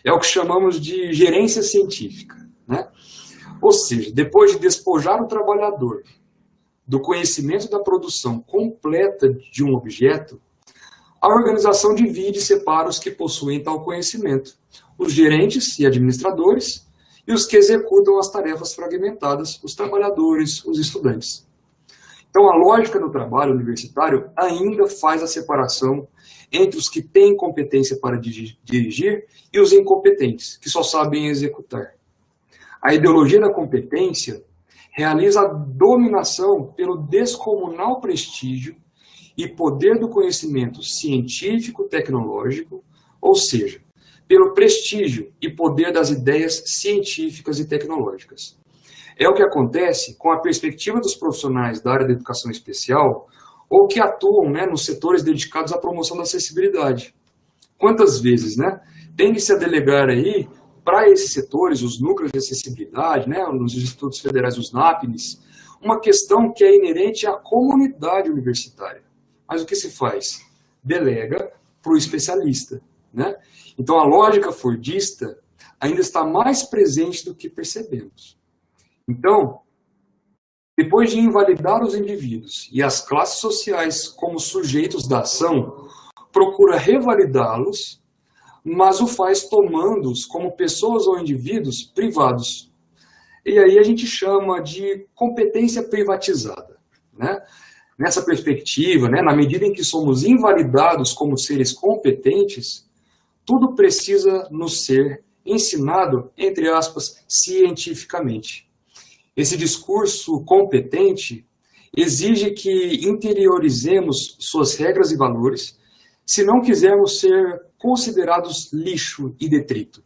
É o que chamamos de gerência científica, né? Ou seja, depois de despojar o trabalhador do conhecimento da produção completa de um objeto, a organização divide e separa os que possuem tal conhecimento, os gerentes e administradores, e os que executam as tarefas fragmentadas, os trabalhadores, os estudantes. Então, a lógica do trabalho universitário ainda faz a separação entre os que têm competência para dirigir e os incompetentes, que só sabem executar. A ideologia da competência realiza a dominação pelo descomunal prestígio e poder do conhecimento científico-tecnológico, ou seja, pelo prestígio e poder das ideias científicas e tecnológicas. É o que acontece com a perspectiva dos profissionais da área da educação especial ou que atuam, né, nos setores dedicados à promoção da acessibilidade. Quantas vezes, né, tende-se a delegar aí para esses setores, os núcleos de acessibilidade, né, nos institutos federais, os NAPNES, uma questão que é inerente à comunidade universitária. Mas o que se faz? Delega para o especialista, né? Então, a lógica fordista ainda está mais presente do que percebemos. Então, depois de invalidar os indivíduos e as classes sociais como sujeitos da ação, procura revalidá-los, mas o faz tomando-os como pessoas ou indivíduos privados. E aí a gente chama de competência privatizada, né? Nessa perspectiva, né, na medida em que somos invalidados como seres competentes, tudo precisa nos ser ensinado, entre aspas, cientificamente. Esse discurso competente exige que interiorizemos suas regras e valores, se não quisermos ser considerados lixo e detrito.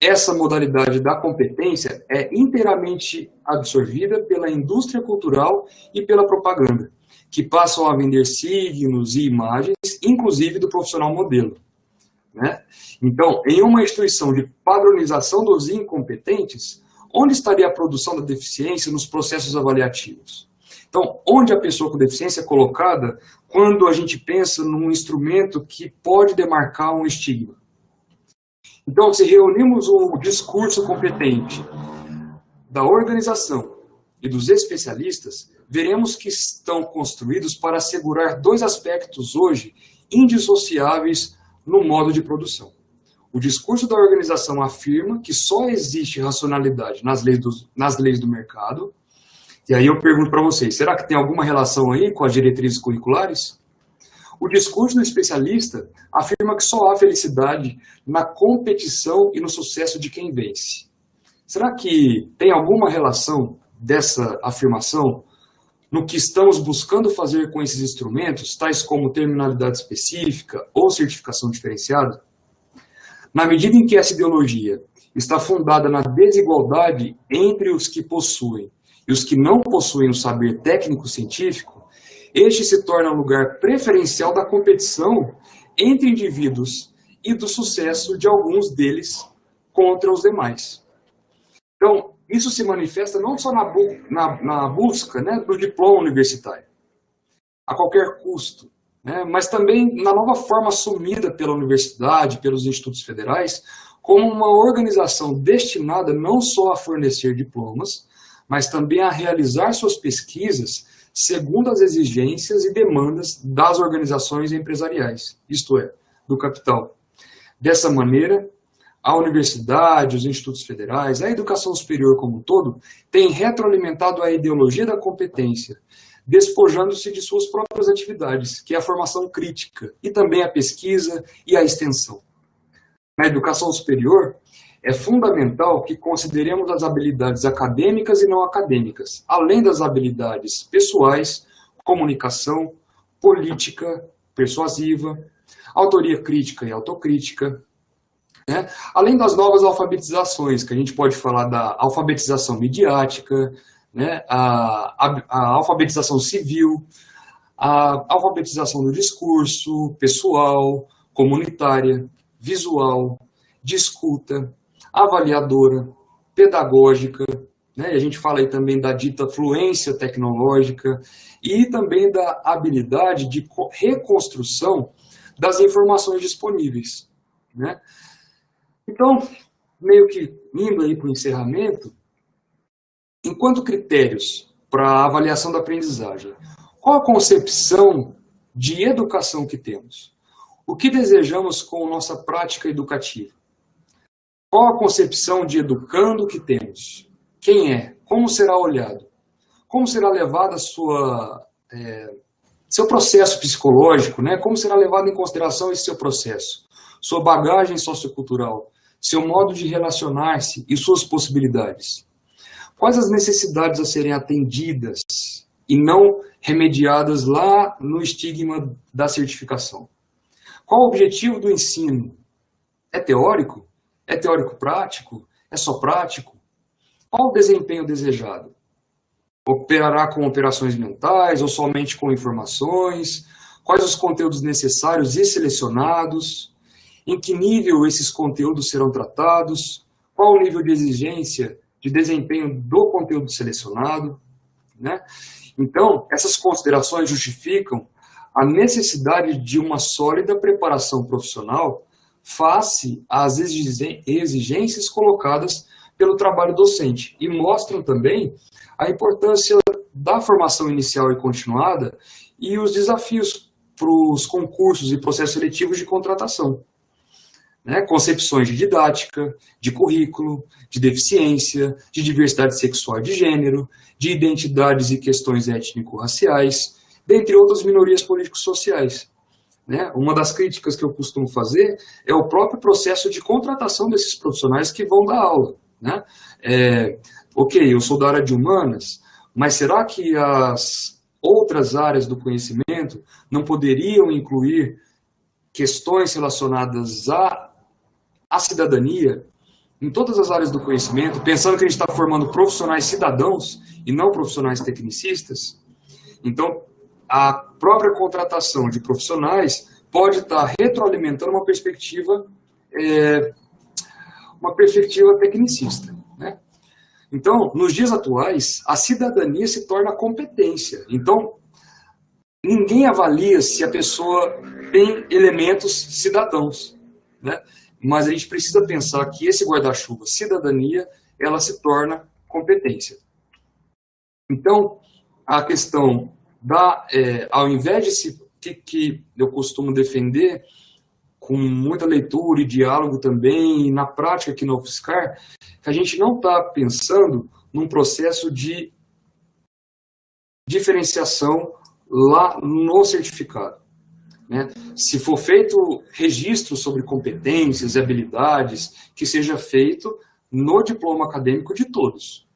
Essa modalidade da competência é inteiramente absorvida pela indústria cultural e pela propaganda, que passam a vender signos e imagens, inclusive do profissional modelo, né? Então, em uma instituição de padronização dos incompetentes, onde estaria a produção da deficiência nos processos avaliativos? Então, onde a pessoa com deficiência é colocada quando a gente pensa num instrumento que pode demarcar um estigma? Então, se reunimos o discurso competente da organização e dos especialistas, veremos que estão construídos para assegurar dois aspectos hoje indissociáveis no modo de produção. O discurso da organização afirma que só existe racionalidade nas leis do mercado. E aí eu pergunto para vocês, será que tem alguma relação aí com as diretrizes curriculares? O discurso do especialista afirma que só há felicidade na competição e no sucesso de quem vence. Será que tem alguma relação dessa afirmação no que estamos buscando fazer com esses instrumentos, tais como terminalidade específica ou certificação diferenciada? Na medida em que essa ideologia está fundada na desigualdade entre os que possuem e os que não possuem o saber técnico-científico, este se torna um lugar preferencial da competição entre indivíduos e do sucesso de alguns deles contra os demais. Então, isso se manifesta não só na busca, né, do diploma universitário, a qualquer custo, né, mas também na nova forma assumida pela universidade, pelos institutos federais, como uma organização destinada não só a fornecer diplomas, mas também a realizar suas pesquisas segundo as exigências e demandas das organizações empresariais, isto é, do capital. Dessa maneira, a universidade, os institutos federais, a educação superior como um todo, têm retroalimentado a ideologia da competência, despojando-se de suas próprias atividades, que é a formação crítica, e também a pesquisa e a extensão. Na educação superior, é fundamental que consideremos as habilidades acadêmicas e não acadêmicas, além das habilidades pessoais, comunicação, política, persuasiva, autoria crítica e autocrítica, né? Além das novas alfabetizações, que a gente pode falar da alfabetização midiática, né? a alfabetização civil, a alfabetização do discurso, pessoal, comunitária, visual, de escuta, avaliadora, pedagógica, né? E a gente fala aí também da dita fluência tecnológica e também da habilidade de reconstrução das informações disponíveis, né? Então, meio que indo aí para o encerramento, enquanto critérios para a avaliação da aprendizagem, qual a concepção de educação que temos? O que desejamos com nossa prática educativa? Qual a concepção de educando que temos? Quem é? Como será olhado? Como será levado seu processo psicológico, né? Como será levado em consideração esse seu processo? Sua bagagem sociocultural, seu modo de relacionar-se e suas possibilidades? Quais as necessidades a serem atendidas e não remediadas lá no estigma da certificação. Qual o objetivo do ensino? É teórico? É teórico-prático? É só prático? Qual o desempenho desejado? Operará com operações mentais ou somente com informações? Quais os conteúdos necessários e selecionados? Em que nível esses conteúdos serão tratados? Qual o nível de exigência de desempenho do conteúdo selecionado? Né? Então, essas considerações justificam a necessidade de uma sólida preparação profissional face às exigências colocadas pelo trabalho docente e mostram também a importância da formação inicial e continuada e os desafios para os concursos e processos seletivos de contratação. Né? Concepções de didática, de currículo, de deficiência, de diversidade sexual e de gênero, de identidades e questões étnico-raciais, dentre outras minorias político-sociais. Né? Uma das críticas que eu costumo fazer é o próprio processo de contratação desses profissionais que vão dar aula. Né? Ok, eu sou da área de humanas, mas será que as outras áreas do conhecimento não poderiam incluir questões relacionadas à cidadania em todas as áreas do conhecimento, pensando que a gente está formando profissionais cidadãos e não profissionais tecnicistas? Então, a própria contratação de profissionais pode estar retroalimentando uma perspectiva tecnicista. Né? Então, nos dias atuais, a cidadania se torna competência. Então, ninguém avalia se a pessoa tem elementos cidadãos. Né? Mas a gente precisa pensar que esse guarda-chuva, cidadania, ela se torna competência. Então, a questão ao invés de que eu costumo defender, com muita leitura e diálogo também, e na prática aqui no UFSCar, que a gente não está pensando num processo de diferenciação lá no certificado. Né? Se for feito registro sobre competências e habilidades, que seja feito no diploma acadêmico de todos,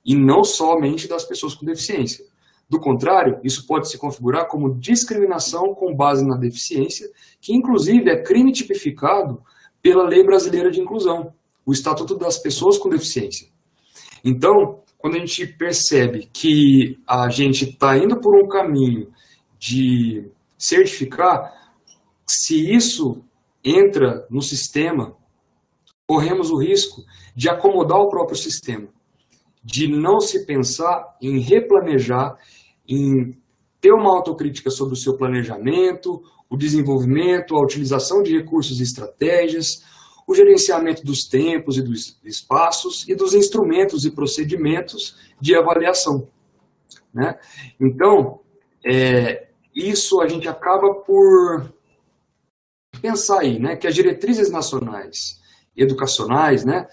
e não somente das pessoas com deficiência. Do contrário, isso pode se configurar como discriminação com base na deficiência, que inclusive é crime tipificado pela Lei Brasileira de Inclusão, o Estatuto das Pessoas com Deficiência. Então, quando a gente percebe que a gente está indo por um caminho de certificar, se isso entra no sistema, corremos o risco de acomodar o próprio sistema, de não se pensar em replanejar, em ter uma autocrítica sobre o seu planejamento, o desenvolvimento, a utilização de recursos e estratégias, o gerenciamento dos tempos e dos espaços e dos instrumentos e procedimentos de avaliação. Né? Então, isso a gente acaba por pensar aí, né, que as diretrizes nacionais educacionais, né,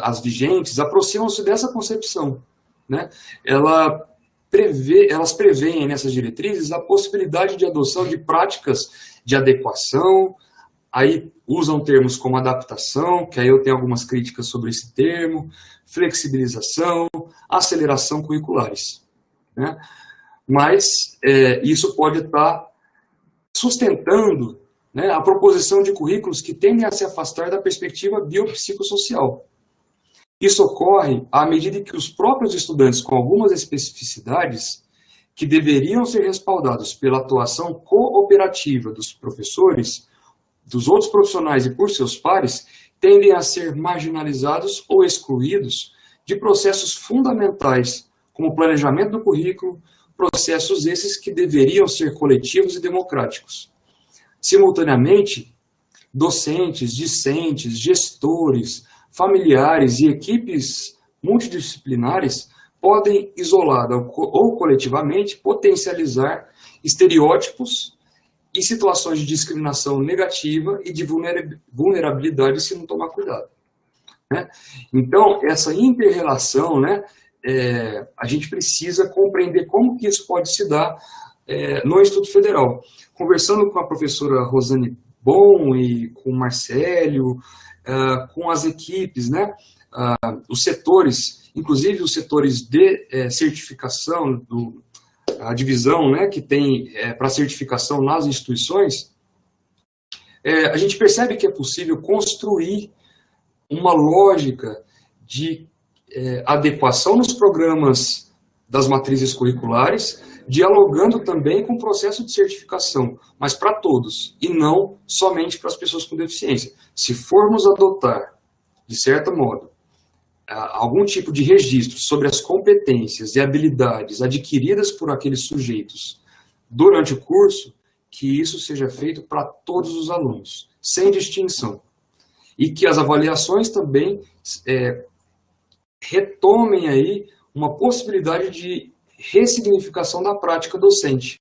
as vigentes, aproximam-se dessa concepção. Né? Elas preveem nessas diretrizes a possibilidade de adoção de práticas de adequação, aí usam termos como adaptação, que aí eu tenho algumas críticas sobre esse termo, flexibilização, aceleração curriculares. Né? Mas isso pode estar sustentando, né, a proposição de currículos que tendem a se afastar da perspectiva biopsicossocial. Isso ocorre à medida que os próprios estudantes com algumas especificidades, que deveriam ser respaldados pela atuação cooperativa dos professores, dos outros profissionais e por seus pares, tendem a ser marginalizados ou excluídos de processos fundamentais, como o planejamento do currículo, processos esses que deveriam ser coletivos e democráticos. Simultaneamente, docentes, discentes, gestores, familiares e equipes multidisciplinares podem, isolada ou coletivamente, potencializar estereótipos e situações de discriminação negativa e de vulnerabilidade se não tomar cuidado. Né? Então, essa inter-relação, né, a gente precisa compreender como que isso pode se dar no Instituto Federal. Conversando com a professora Rosane Bom e com o Marcélio, com as equipes, né, os setores, inclusive os setores de certificação a divisão, né, que tem para certificação nas instituições, a gente percebe que é possível construir uma lógica de adequação nos programas das matrizes curriculares, dialogando também com o processo de certificação, mas para todos, e não somente para as pessoas com deficiência. Se formos adotar, de certo modo, algum tipo de registro sobre as competências e habilidades adquiridas por aqueles sujeitos durante o curso, que isso seja feito para todos os alunos, sem distinção. E que as avaliações também retomem aí uma possibilidade de ressignificação da prática docente.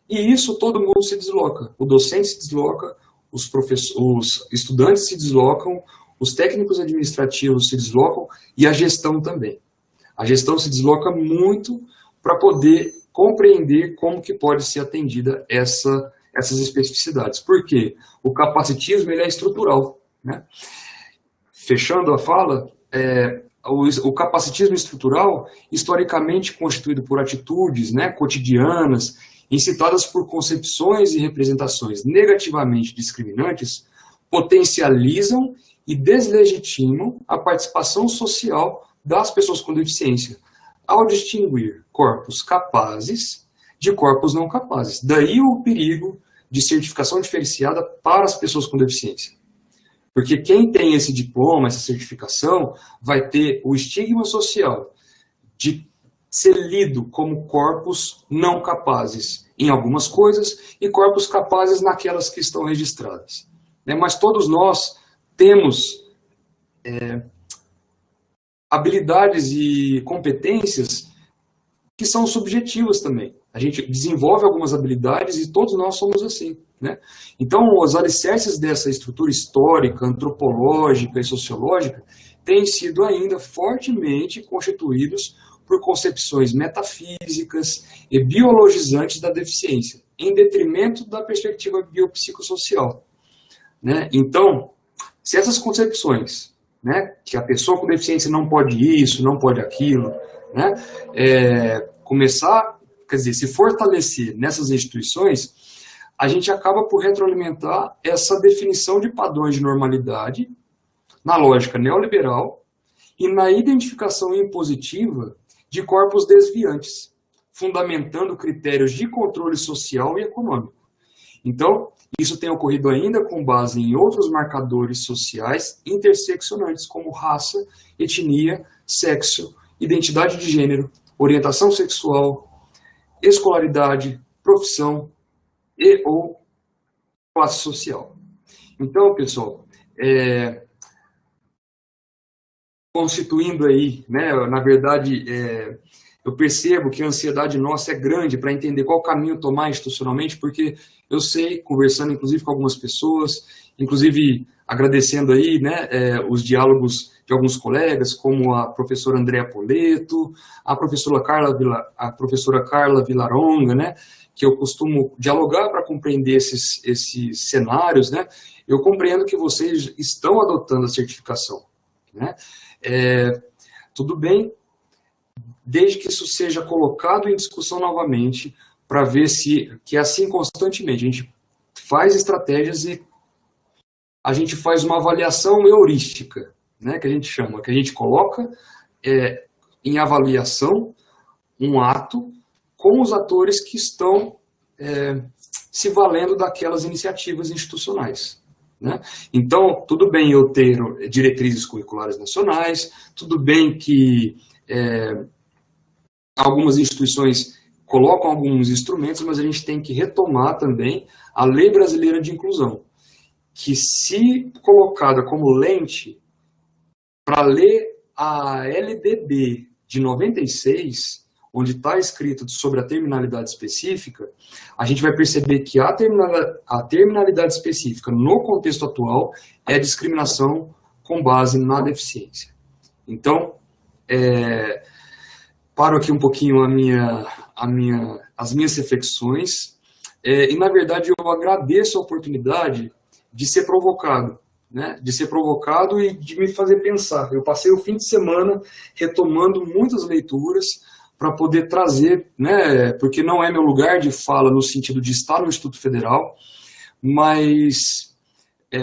E isso todo mundo se desloca. O docente se desloca, os estudantes se deslocam, os técnicos administrativos se deslocam e a gestão também. A gestão se desloca muito para poder compreender como que pode ser atendida essas especificidades. Por quê? O capacitismo ele é estrutural, né? Fechando a fala, o capacitismo estrutural, historicamente constituído por atitudes, né, cotidianas, incitadas por concepções e representações negativamente discriminantes, potencializam e deslegitimam a participação social das pessoas com deficiência, ao distinguir corpos capazes de corpos não capazes. Daí o perigo de certificação diferenciada para as pessoas com deficiência. Porque quem tem esse diploma, essa certificação, vai ter o estigma social de ser lido como corpos não capazes em algumas coisas e corpos capazes naquelas que estão registradas. Mas todos nós temos habilidades e competências que são subjetivas também. A gente desenvolve algumas habilidades e todos nós somos assim, né? Então, os alicerces dessa estrutura histórica, antropológica e sociológica têm sido ainda fortemente constituídos por concepções metafísicas e biologizantes da deficiência, em detrimento da perspectiva biopsicossocial, né? Então, se essas concepções, né, que a pessoa com deficiência não pode isso, não pode aquilo, né, começar, quer dizer, se fortalecer nessas instituições, a gente acaba por retroalimentar essa definição de padrões de normalidade na lógica neoliberal e na identificação impositiva de corpos desviantes, fundamentando critérios de controle social e econômico. Então, isso tem ocorrido ainda com base em outros marcadores sociais interseccionantes, como raça, etnia, sexo, identidade de gênero, orientação sexual, escolaridade, profissão e ou classe social. Então, pessoal, constituindo aí, né, na verdade, eu percebo que a ansiedade nossa é grande para entender qual caminho tomar institucionalmente, porque eu sei, conversando inclusive com algumas pessoas, inclusive agradecendo aí, né, os diálogos de alguns colegas, como a professora Andréa Poleto, a professora Carla Vilaronga, né, que eu costumo dialogar para compreender esses cenários, né, eu compreendo que vocês estão adotando a certificação, né, tudo bem, desde que isso seja colocado em discussão novamente, para ver que é assim constantemente. A gente faz estratégias e a gente faz uma avaliação heurística, né, que a gente chama, que a gente coloca em avaliação um ato com os atores que estão se valendo daquelas iniciativas institucionais, né? Então, tudo bem eu ter diretrizes curriculares nacionais, tudo bem que algumas instituições colocam alguns instrumentos, mas a gente tem que retomar também a Lei Brasileira de Inclusão, que se colocada como lente para ler a LDB de 96, onde está escrito sobre a terminalidade específica, a gente vai perceber que a terminalidade específica no contexto atual é discriminação com base na deficiência. Então, paro aqui um pouquinho as minhas reflexões e, na verdade, eu agradeço a oportunidade de ser provocado, né? De ser provocado e de me fazer pensar. Eu passei o fim de semana retomando muitas leituras para poder trazer, né, porque não é meu lugar de fala no sentido de estar no Instituto Federal, mas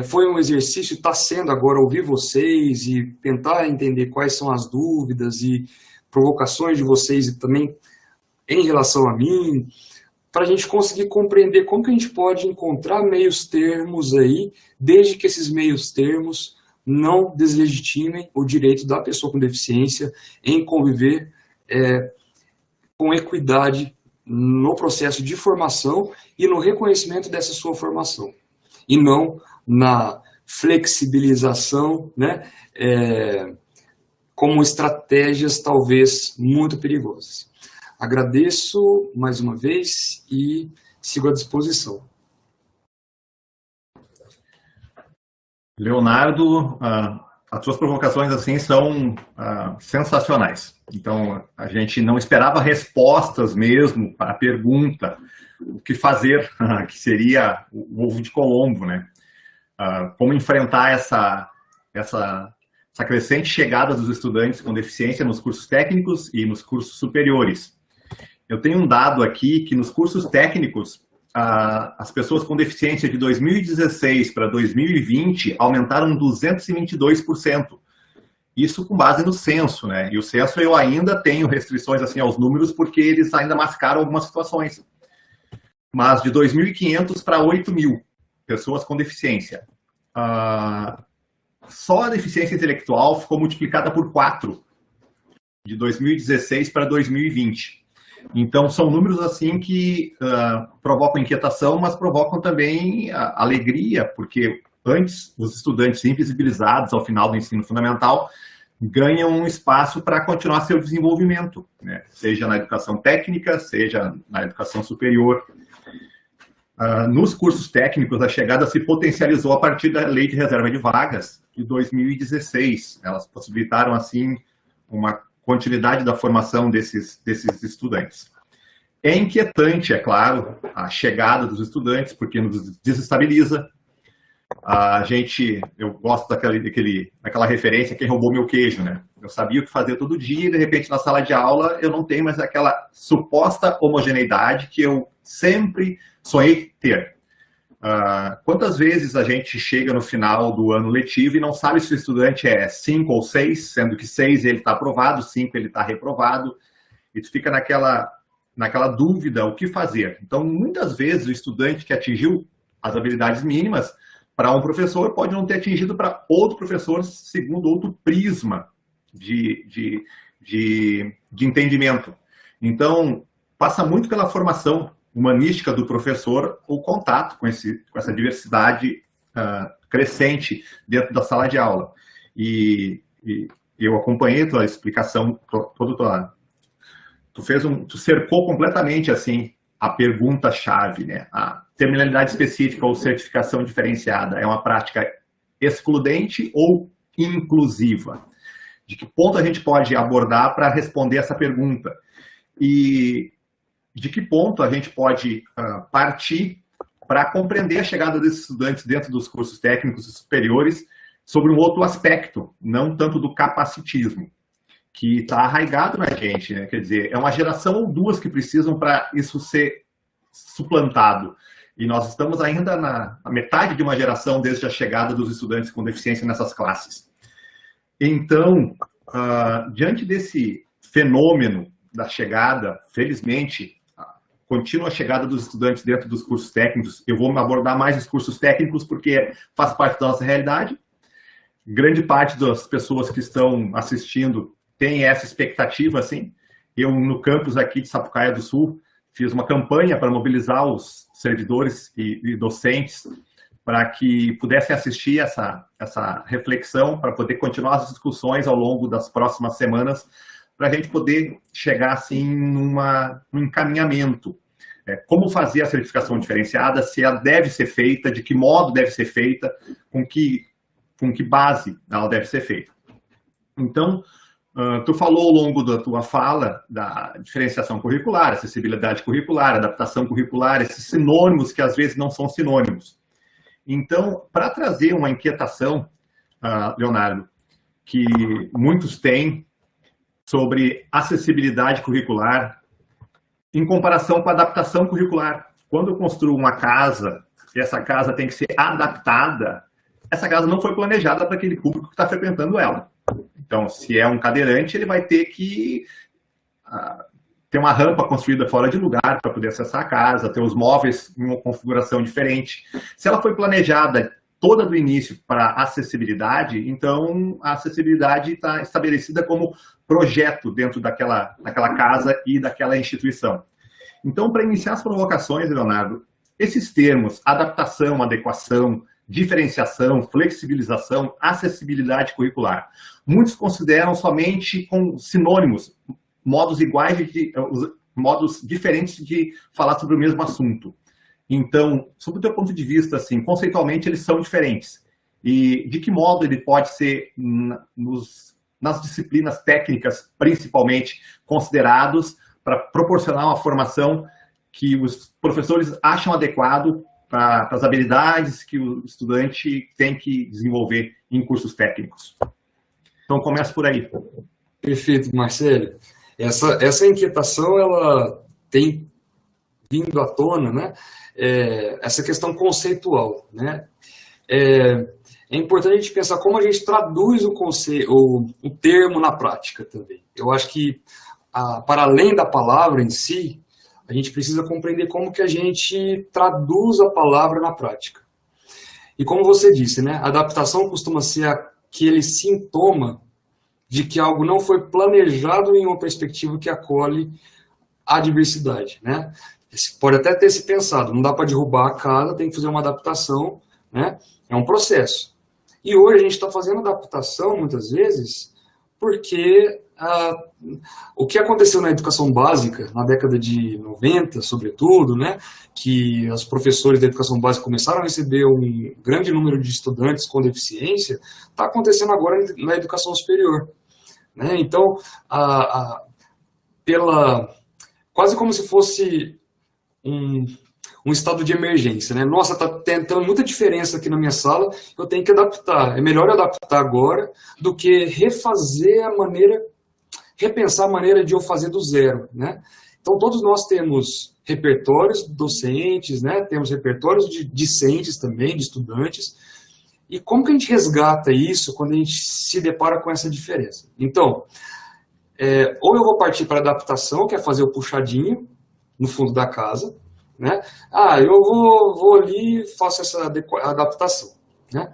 foi um exercício, está sendo agora ouvir vocês e tentar entender quais são as dúvidas e provocações de vocês e também em relação a mim, para a gente conseguir compreender como que a gente pode encontrar meios termos aí, desde que esses meios termos não deslegitimem o direito da pessoa com deficiência em conviver com equidade no processo de formação e no reconhecimento dessa sua formação, e não na flexibilização, né, como estratégias talvez muito perigosas. Agradeço mais uma vez e sigo à disposição. Leonardo, as suas provocações assim são sensacionais. Então, a gente não esperava respostas mesmo para a pergunta, o que fazer, que seria o ovo de Colombo, né? Como enfrentar essa crescente chegada dos estudantes com deficiência nos cursos técnicos e nos cursos superiores. Eu tenho um dado aqui que nos cursos técnicos, as pessoas com deficiência de 2016 para 2020 aumentaram 222%. Isso com base no censo, né? E o censo eu ainda tenho restrições assim aos números porque eles ainda mascaram algumas situações. Mas de 2.500 para 8.000 pessoas com deficiência. Só a deficiência intelectual ficou multiplicada por 4 de 2016 para 2020. Então, são números assim que provocam inquietação, mas provocam também alegria, porque antes os estudantes invisibilizados ao final do ensino fundamental ganham um espaço para continuar seu desenvolvimento, né? Seja na educação técnica, seja na educação superior. Nos cursos técnicos, a chegada se potencializou a partir da Lei de Reserva de Vagas de 2016. Elas possibilitaram, assim, uma continuidade da formação desses estudantes. É inquietante, é claro, a chegada dos estudantes, porque nos desestabiliza. Eu gosto daquela referência, quem roubou meu queijo, né? Eu sabia o que fazer todo dia e, de repente, na sala de aula, eu não tenho mais aquela suposta homogeneidade que eu sempre sonhei ter. Quantas vezes a gente chega no final do ano letivo e não sabe se o estudante é 5 ou 6, sendo que 6 ele está aprovado, 5 ele está reprovado, e tu fica naquela dúvida o que fazer. Então, muitas vezes, o estudante que atingiu as habilidades mínimas para um professor pode não ter atingido para outro professor segundo outro prisma de entendimento. Então, passa muito pela formação humanística do professor o contato com essa diversidade crescente dentro da sala de aula. E eu acompanhei a tua explicação, tu cercou completamente assim a pergunta-chave, né? A terminalidade específica ou certificação diferenciada é uma prática excludente ou inclusiva? De que ponto a gente pode abordar para responder essa pergunta? E de que ponto a gente pode partir para compreender a chegada desses estudantes dentro dos cursos técnicos e superiores sobre um outro aspecto, não tanto do capacitismo, que está arraigado na gente, né? Quer dizer, é uma geração ou duas que precisam para isso ser suplantado. E nós estamos ainda na metade de uma geração desde a chegada dos estudantes com deficiência nessas classes. Então, diante desse fenômeno da chegada, felizmente, contínua a chegada dos estudantes dentro dos cursos técnicos. Eu vou abordar mais os cursos técnicos porque faz parte da nossa realidade. Grande parte das pessoas que estão assistindo tem essa expectativa, assim. Eu, no campus aqui de Sapucaia do Sul, fiz uma campanha para mobilizar os servidores e docentes para que pudessem assistir essa reflexão, para poder continuar as discussões ao longo das próximas semanas, para a gente poder chegar assim num encaminhamento. Como fazer a certificação diferenciada, se ela deve ser feita, de que modo deve ser feita, com que base ela deve ser feita. Então, tu falou ao longo da tua fala da diferenciação curricular, acessibilidade curricular, adaptação curricular, esses sinônimos que às vezes não são sinônimos. Então, para trazer uma inquietação, Leonardo, que muitos têm sobre acessibilidade curricular em comparação com a adaptação curricular. Quando eu construo uma casa, e essa casa tem que ser adaptada, essa casa não foi planejada para aquele público que está frequentando ela. Então, se é um cadeirante, ele vai ter que ter uma rampa construída fora de lugar para poder acessar a casa, ter os móveis em uma configuração diferente. Se ela foi planejada toda do início para acessibilidade, então a acessibilidade está estabelecida como projeto dentro daquela casa e daquela instituição. Então, para iniciar as provocações, Leonardo, esses termos, adaptação, adequação, diferenciação, flexibilização, acessibilidade curricular, muitos consideram somente com sinônimos, modos iguais, modos diferentes de falar sobre o mesmo assunto. Então, sob o teu ponto de vista, assim, conceitualmente eles são diferentes. E de que modo ele pode ser, nas disciplinas técnicas, principalmente, considerados para proporcionar uma formação que os professores acham adequado para as habilidades que o estudante tem que desenvolver em cursos técnicos. Então, começa por aí. Perfeito, Marcelo. Essa inquietação, ela tem vindo à tona, né? Essa questão conceitual, né? É importante a gente pensar como a gente traduz o termo na prática também. Eu acho que, para além da palavra em si, a gente precisa compreender como que a gente traduz a palavra na prática. E como você disse, né? A adaptação costuma ser aquele sintoma de que algo não foi planejado em uma perspectiva que acolhe a diversidade, né? Pode até ter se pensado, não dá para derrubar a casa, tem que fazer uma adaptação, né? É um processo. E hoje a gente está fazendo adaptação, muitas vezes, porque o que aconteceu na educação básica, na década de 90, sobretudo, né? Que os professores da educação básica começaram a receber um grande número de estudantes com deficiência, está acontecendo agora na educação superior. Né? Então, quase como se fosse um estado de emergência, né? Nossa, está tendo muita diferença aqui na minha sala, eu tenho que adaptar. É melhor adaptar agora do que repensar a maneira de eu fazer do zero, né? Então, todos nós temos repertórios docentes, né? Temos repertórios de discentes também, de estudantes. E como que a gente resgata isso quando a gente se depara com essa diferença? Então, ou eu vou partir para a adaptação, que é fazer o puxadinho no fundo da casa, né? Eu vou ali e faço essa adaptação, né?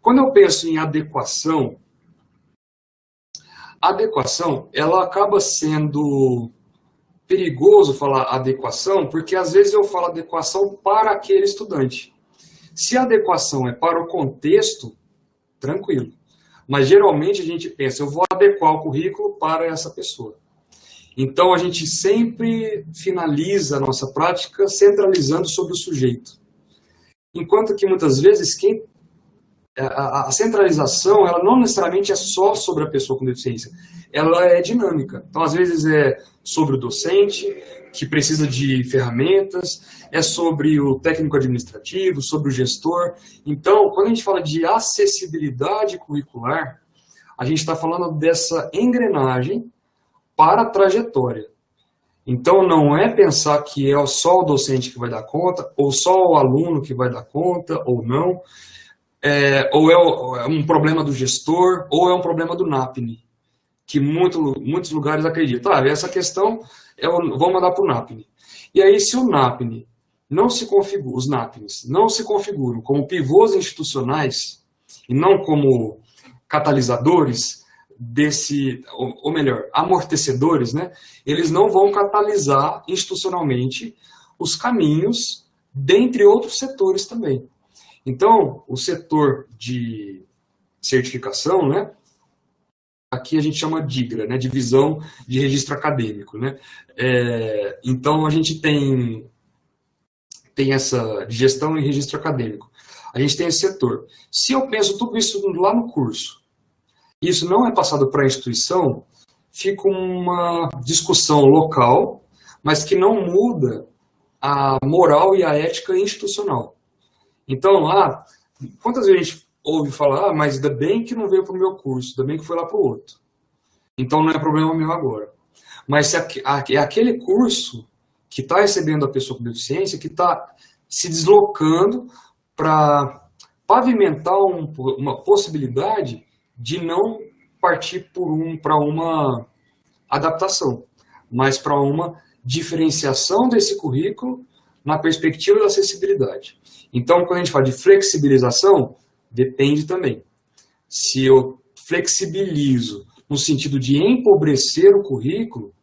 Quando eu penso em adequação, ela acaba sendo perigoso falar adequação, porque às vezes eu falo adequação para aquele estudante. Se a adequação é para o contexto, tranquilo. Mas geralmente a gente pensa, eu vou adequar o currículo para essa pessoa. Então a gente sempre finaliza a nossa prática centralizando sobre o sujeito. Enquanto que muitas vezes a centralização, ela não necessariamente é só sobre a pessoa com deficiência, ela é dinâmica. Então, às vezes, é sobre o docente, que precisa de ferramentas, é sobre o técnico administrativo, sobre o gestor. Então, quando a gente fala de acessibilidade curricular, a gente está falando dessa engrenagem para a trajetória. Então, não é pensar que é só o docente que vai dar conta, ou só o aluno que vai dar conta, ou não. Ou é um problema do gestor, ou é um problema do NAPNE, que muitos lugares acreditam. Essa questão, vamos mandar para o NAPNE. E aí, se o NAPNE os NAPNEs não se configuram como pivôs institucionais, e não como catalisadores ou melhor, amortecedores, né? Eles não vão catalisar institucionalmente os caminhos, dentre outros setores também. Então, o setor de certificação, né? Aqui a gente chama DIGRA, né? Divisão de Registro Acadêmico, né? Então, a gente tem essa gestão e registro acadêmico. A gente tem esse setor. Se eu penso tudo isso lá no curso, isso não é passado para a instituição, fica uma discussão local, mas que não muda a moral e a ética institucional. Então, quantas vezes a gente ouve falar, mas ainda bem que não veio para o meu curso, ainda bem que foi lá para o outro. Então não é problema meu agora. Mas se é aquele curso que está recebendo a pessoa com deficiência, que está se deslocando para pavimentar uma possibilidade de não partir para uma adaptação, mas para uma diferenciação desse currículo na perspectiva da acessibilidade. Então, quando a gente fala de flexibilização, depende também. Se eu flexibilizo no sentido de empobrecer o currículo,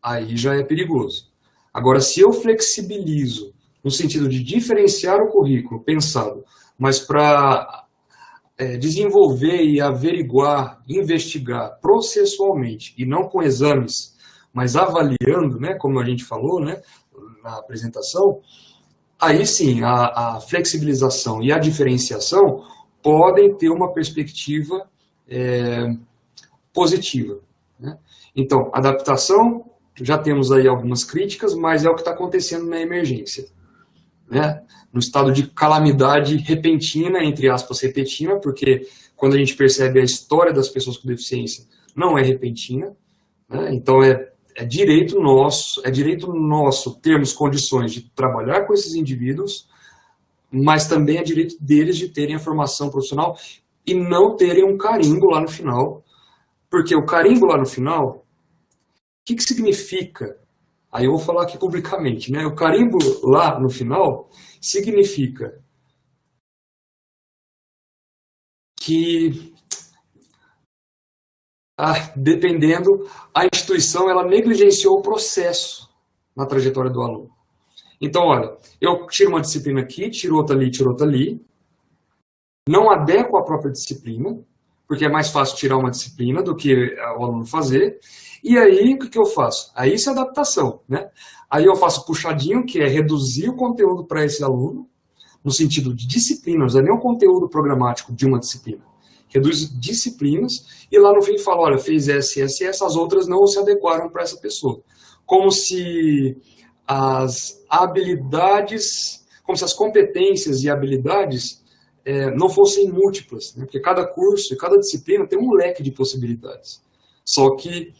aí já é perigoso. Agora, se eu flexibilizo no sentido de diferenciar o currículo pensado, mas para desenvolver e averiguar, investigar processualmente, e não com exames, mas avaliando, né, como a gente falou, né, na apresentação, aí sim, a flexibilização e a diferenciação podem ter uma perspectiva positiva, né? Então, adaptação, já temos aí algumas críticas, mas é o que está acontecendo na emergência, né? No estado de calamidade repentina, entre aspas, repentina, porque quando a gente percebe a história das pessoas com deficiência, não é repentina, né? Então é direito nosso termos condições de trabalhar com esses indivíduos, mas também é direito deles de terem a formação profissional e não terem um carimbo lá no final, porque o carimbo lá no final, o que significa? Aí eu vou falar aqui publicamente, né? O carimbo lá no final significa que, dependendo, a instituição ela negligenciou o processo na trajetória do aluno. Então, olha, eu tiro uma disciplina aqui, tiro outra ali, não adequo à própria disciplina, porque é mais fácil tirar uma disciplina do que o aluno fazer. E aí, o que eu faço? Aí isso é adaptação, né? Aí eu faço puxadinho, que é reduzir o conteúdo para esse aluno, no sentido de disciplinas, não é nem o conteúdo programático de uma disciplina. Reduz disciplinas e lá no fim fala, olha, fez essa, essas outras não se adequaram para essa pessoa. Como se as habilidades, como se as competências e habilidades não fossem múltiplas, né? Porque cada curso e cada disciplina tem um leque de possibilidades. Só que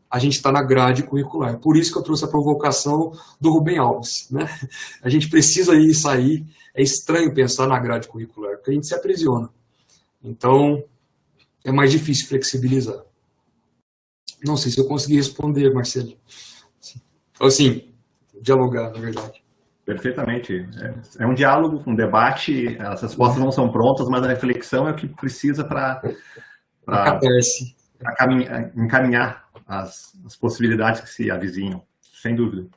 a gente está na grade curricular. Por isso que eu trouxe a provocação do Rubem Alves, né? A gente precisa sair. É estranho pensar na grade curricular, porque a gente se aprisiona. Então, é mais difícil flexibilizar. Não sei se eu consegui responder, Marcelo. Assim, dialogar, na verdade. Perfeitamente. É um diálogo, um debate, as respostas não são prontas, mas a reflexão é o que precisa para encaminhar as possibilidades que se avizinham, sem dúvida.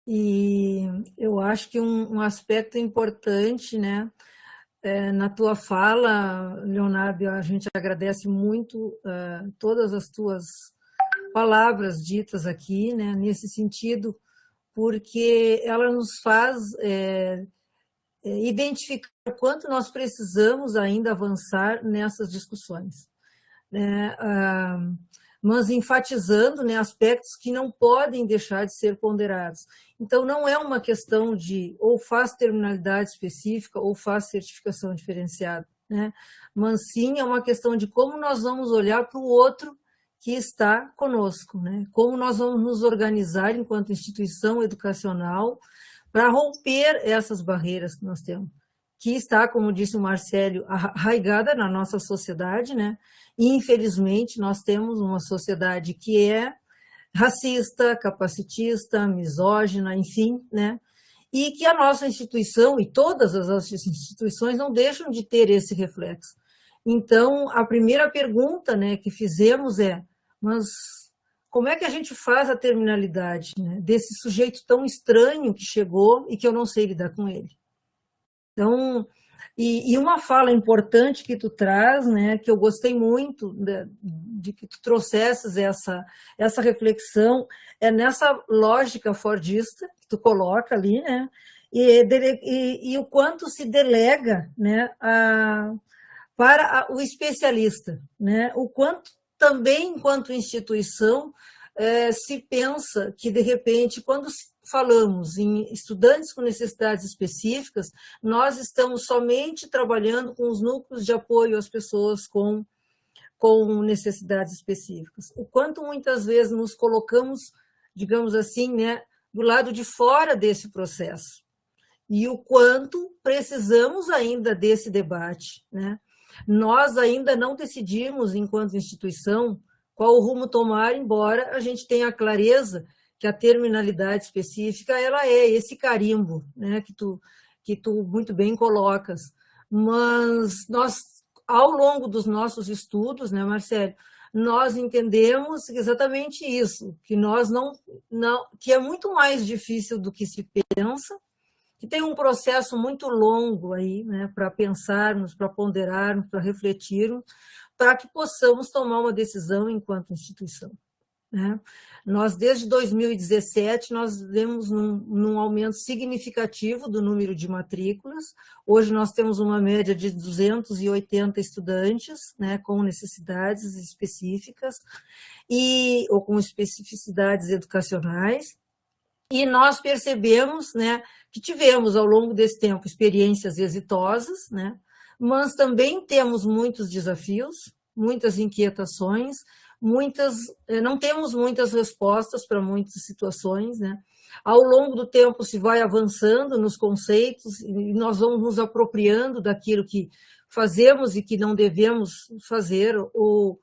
E eu acho que um aspecto importante, né, na tua fala, Leonardo, a gente agradece muito todas as tuas palavras ditas aqui, né, nesse sentido, porque ela nos faz identificar o quanto nós precisamos ainda avançar nessas discussões, né, mas enfatizando, né, aspectos que não podem deixar de ser ponderados. Então, não é uma questão de ou faz terminalidade específica ou faz certificação diferenciada, né, mas sim é uma questão de como nós vamos olhar para o outro que está conosco, né? Como nós vamos nos organizar enquanto instituição educacional para romper essas barreiras que nós temos, que está, como disse o Marcelo, arraigada na nossa sociedade, né? E, infelizmente, nós temos uma sociedade que é racista, capacitista, misógina, enfim, né? E que a nossa instituição e todas as outras instituições não deixam de ter esse reflexo. Então, a primeira pergunta, né, que fizemos mas como é que a gente faz a terminalidade, né, desse sujeito tão estranho que chegou e que eu não sei lidar com ele? Então, e uma fala importante que tu traz, né, que eu gostei muito de que tu trouxesses essa reflexão, é nessa lógica fordista que tu coloca ali, né, e o quanto se delega, né, para o especialista, né, o quanto também, enquanto instituição, se pensa que, de repente, quando falamos em estudantes com necessidades específicas, nós estamos somente trabalhando com os núcleos de apoio às pessoas com com necessidades específicas. O quanto muitas vezes nos colocamos, digamos assim, né, do lado de fora desse processo. E o quanto precisamos ainda desse debate, né? Nós ainda não decidimos, enquanto instituição, qual o rumo tomar, embora a gente tenha a clareza que a terminalidade específica ela é esse carimbo, né, que tu muito bem colocas. Mas nós, ao longo dos nossos estudos, né, Marcelo, nós entendemos exatamente isso, que nós não que é muito mais difícil do que se pensa, que tem um processo muito longo aí, né, para pensarmos, para ponderarmos, para refletirmos, para que possamos tomar uma decisão enquanto instituição, né? Nós, desde 2017, nós vemos num aumento significativo do número de matrículas. Hoje nós temos uma média de 280 estudantes, né, com necessidades específicas ou com especificidades educacionais. E nós percebemos, né, que tivemos, ao longo desse tempo, experiências exitosas, né, mas também temos muitos desafios, muitas inquietações, não temos muitas respostas para muitas situações, né? Ao longo do tempo se vai avançando nos conceitos e nós vamos nos apropriando daquilo que fazemos e que não devemos fazer, ou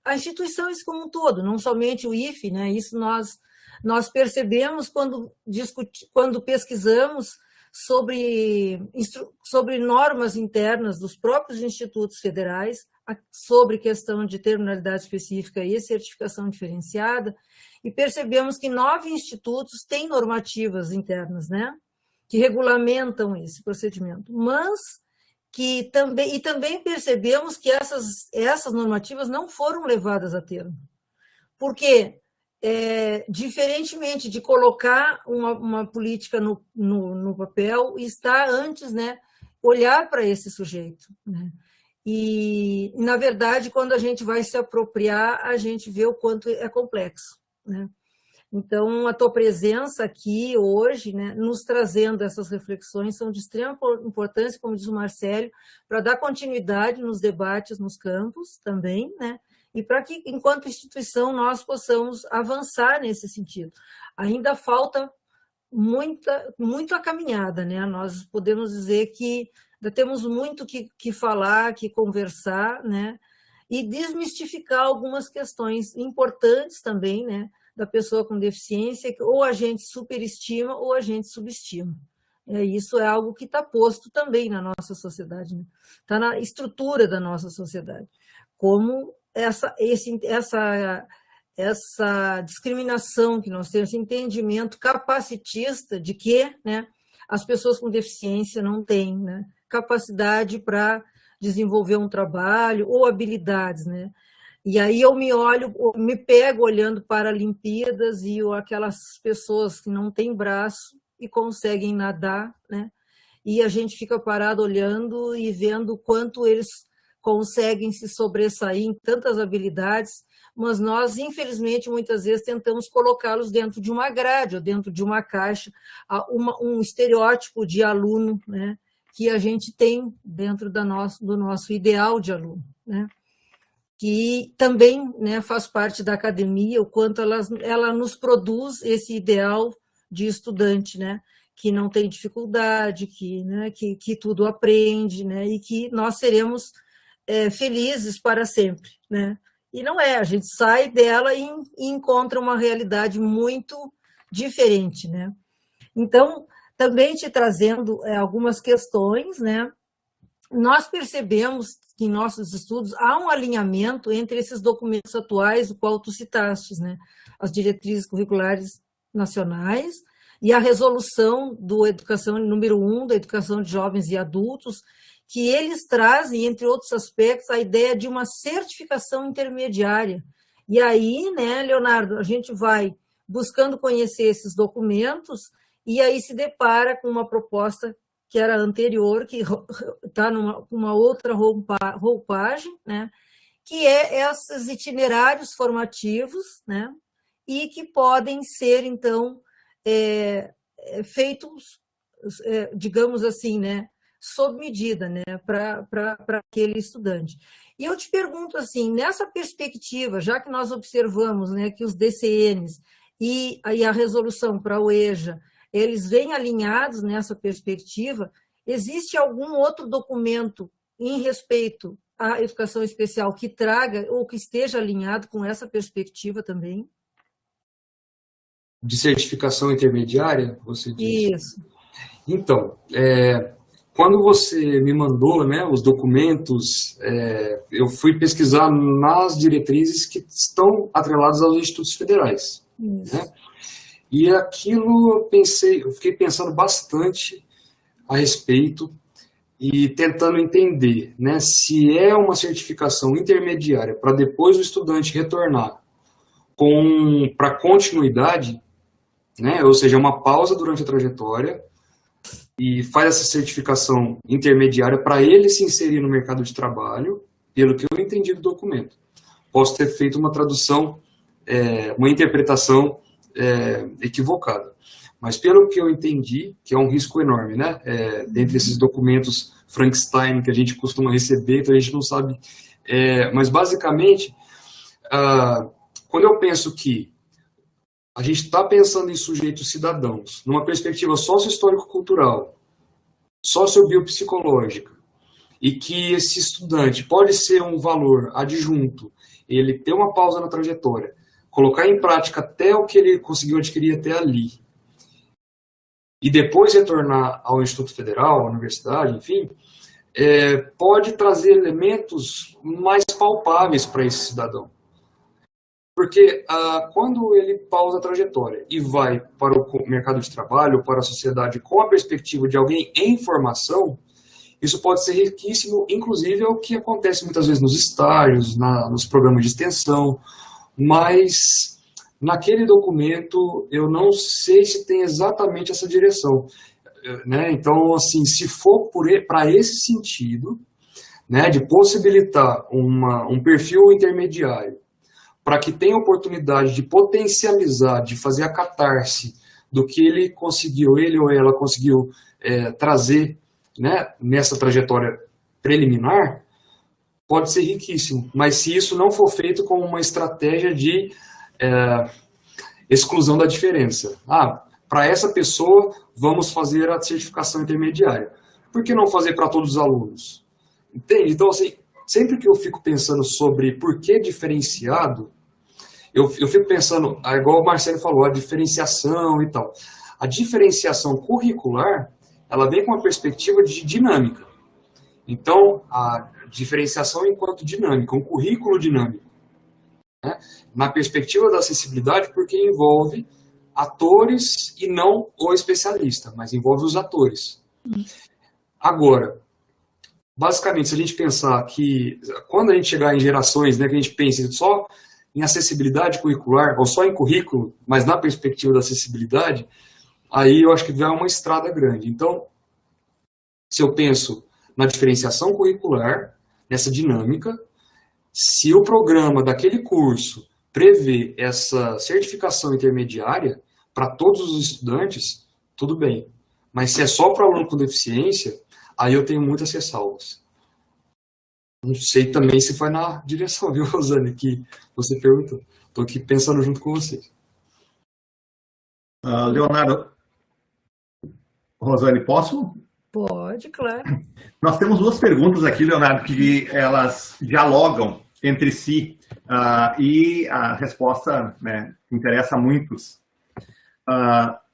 a instituições como um todo, não somente o IFE, né? Isso nós percebemos quando pesquisamos sobre normas internas dos próprios institutos federais, sobre questão de terminalidade específica e certificação diferenciada, e percebemos que 9 institutos têm normativas internas, né, que regulamentam esse procedimento, mas que também percebemos que essas normativas não foram levadas a termo, porque diferentemente de colocar uma política no papel, está antes, né, olhar para esse sujeito, né? E, na verdade, quando a gente vai se apropriar, a gente vê o quanto é complexo, né? Então, a tua presença aqui hoje, né, nos trazendo essas reflexões, são de extrema importância, como diz o Marcelo, para dar continuidade nos debates nos campos também, né? E para que, enquanto instituição, nós possamos avançar nesse sentido. Ainda falta muito a caminhada, né? Nós podemos dizer que ainda temos muito que falar, que conversar, né? E desmistificar algumas questões importantes também, né, da pessoa com deficiência, que ou a gente superestima ou a gente subestima. Isso é algo que está posto também na nossa sociedade, né? Está na estrutura da nossa sociedade, como essa discriminação que nós temos, esse entendimento capacitista de que, né, as pessoas com deficiência não têm, né, capacidade para desenvolver um trabalho ou habilidades, né? E aí eu me pego olhando para Olimpíadas e aquelas pessoas que não têm braço e conseguem nadar, né? E a gente fica parado olhando e vendo o quanto eles conseguem se sobressair em tantas habilidades, mas nós, infelizmente, muitas vezes tentamos colocá-los dentro de uma grade ou dentro de uma caixa, um estereótipo de aluno, né, que a gente tem dentro do nosso ideal de aluno, né, que também, né, faz parte da academia, o quanto ela nos produz esse ideal de estudante, né, que não tem dificuldade, que tudo aprende, né, e que nós seremos felizes para sempre, né? E não é, a gente sai dela e encontra uma realidade muito diferente, né? Então, também te trazendo algumas questões, né? Nós percebemos que em nossos estudos há um alinhamento entre esses documentos atuais, o qual tu citaste, né? As diretrizes curriculares nacionais e a resolução do Educação número 1, da Educação de Jovens e Adultos, que eles trazem, entre outros aspectos, a ideia de uma certificação intermediária. E aí, né, Leonardo, a gente vai buscando conhecer esses documentos e aí se depara com uma proposta que era anterior, que está numa outra roupagem, né, que é esses itinerários formativos, né, e que podem ser, então, feitos, digamos assim, né, sob medida, né, para aquele estudante. E eu te pergunto assim, nessa perspectiva, já que nós observamos, né, que os DCNs e a resolução para o EJA, eles vêm alinhados nessa perspectiva, existe algum outro documento em respeito à educação especial que traga ou que esteja alinhado com essa perspectiva também? De certificação intermediária, você disse? Isso. Então, quando você me mandou, né, os documentos, eu fui pesquisar nas diretrizes que estão atreladas aos institutos federais. Né? E aquilo eu fiquei pensando bastante a respeito e tentando entender, né, se é uma certificação intermediária para depois o estudante retornar para continuidade, né, ou seja, uma pausa durante a trajetória, e faz essa certificação intermediária para ele se inserir no mercado de trabalho, pelo que eu entendi do documento. Posso ter feito uma tradução, uma interpretação equivocada. Mas pelo que eu entendi, que é um risco enorme, né? Dentre esses documentos Frankenstein que a gente costuma receber, então a gente não sabe. Mas basicamente, quando eu penso que a gente está pensando em sujeitos cidadãos, numa perspectiva sócio-histórico-cultural, socio-biopsicológica, e que esse estudante pode ser um valor adjunto, ele ter uma pausa na trajetória, colocar em prática até o que ele conseguiu adquirir até ali, e depois retornar ao Instituto Federal, à universidade, enfim, pode trazer elementos mais palpáveis para esse cidadão. Porque quando ele pausa a trajetória e vai para o mercado de trabalho, para a sociedade, com a perspectiva de alguém em formação, isso pode ser riquíssimo, inclusive é o que acontece muitas vezes nos estágios, nos programas de extensão, mas naquele documento eu não sei se tem exatamente essa direção. Né? Então, assim, se for para esse sentido, né, de possibilitar um perfil intermediário, para que tenha oportunidade de potencializar, de fazer a catarse do que ele ou ela conseguiu trazer, né, nessa trajetória preliminar, pode ser riquíssimo. Mas se isso não for feito com uma estratégia de exclusão da diferença. Para essa pessoa, vamos fazer a certificação intermediária. Por que não fazer para todos os alunos? Entende? Então, assim, sempre que eu fico pensando sobre por que diferenciado, eu fico pensando, igual o Marcelo falou, a diferenciação e tal. A diferenciação curricular, ela vem com uma perspectiva de dinâmica. Então, a diferenciação enquanto dinâmica, um currículo dinâmico. Né? Na perspectiva da acessibilidade, porque envolve atores e não o especialista, mas envolve os atores. Agora, basicamente, se a gente pensar que, quando a gente chegar em gerações, né, que a gente pense só em acessibilidade curricular, ou só em currículo, mas na perspectiva da acessibilidade, aí eu acho que vai uma estrada grande. Então, se eu penso na diferenciação curricular, nessa dinâmica, se o programa daquele curso prevê essa certificação intermediária para todos os estudantes, tudo bem. Mas se é só para aluno com deficiência, aí eu tenho muitas ressalvas. Não sei também se foi na direção, viu, Rosane, que você perguntou. Estou aqui pensando junto com vocês. Leonardo, Rosane, posso? Pode, claro. Nós temos duas perguntas aqui, Leonardo, que elas dialogam entre si e a resposta, né, interessa a muitos.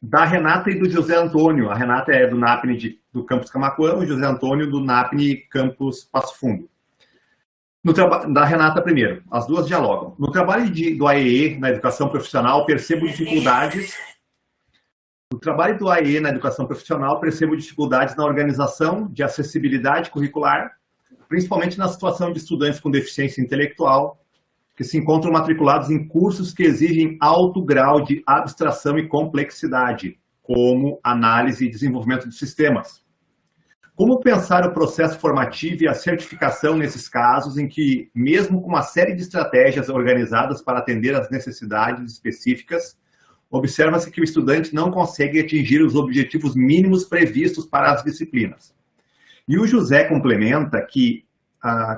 Da Renata e do José Antônio. A Renata é do NAPNE do Campus Camaquã, o José Antônio do NAPNE Campus Passo Fundo. Da Renata primeiro, as duas dialogam. No trabalho do AEE na educação profissional, percebo dificuldades. No trabalho do AEE na educação profissional, percebo dificuldades na organização de acessibilidade curricular, principalmente na situação de estudantes com deficiência intelectual, que se encontram matriculados em cursos que exigem alto grau de abstração e complexidade, como análise e desenvolvimento de sistemas. Como pensar o processo formativo e a certificação nesses casos em que, mesmo com uma série de estratégias organizadas para atender às necessidades específicas, observa-se que o estudante não consegue atingir os objetivos mínimos previstos para as disciplinas? E o José complementa que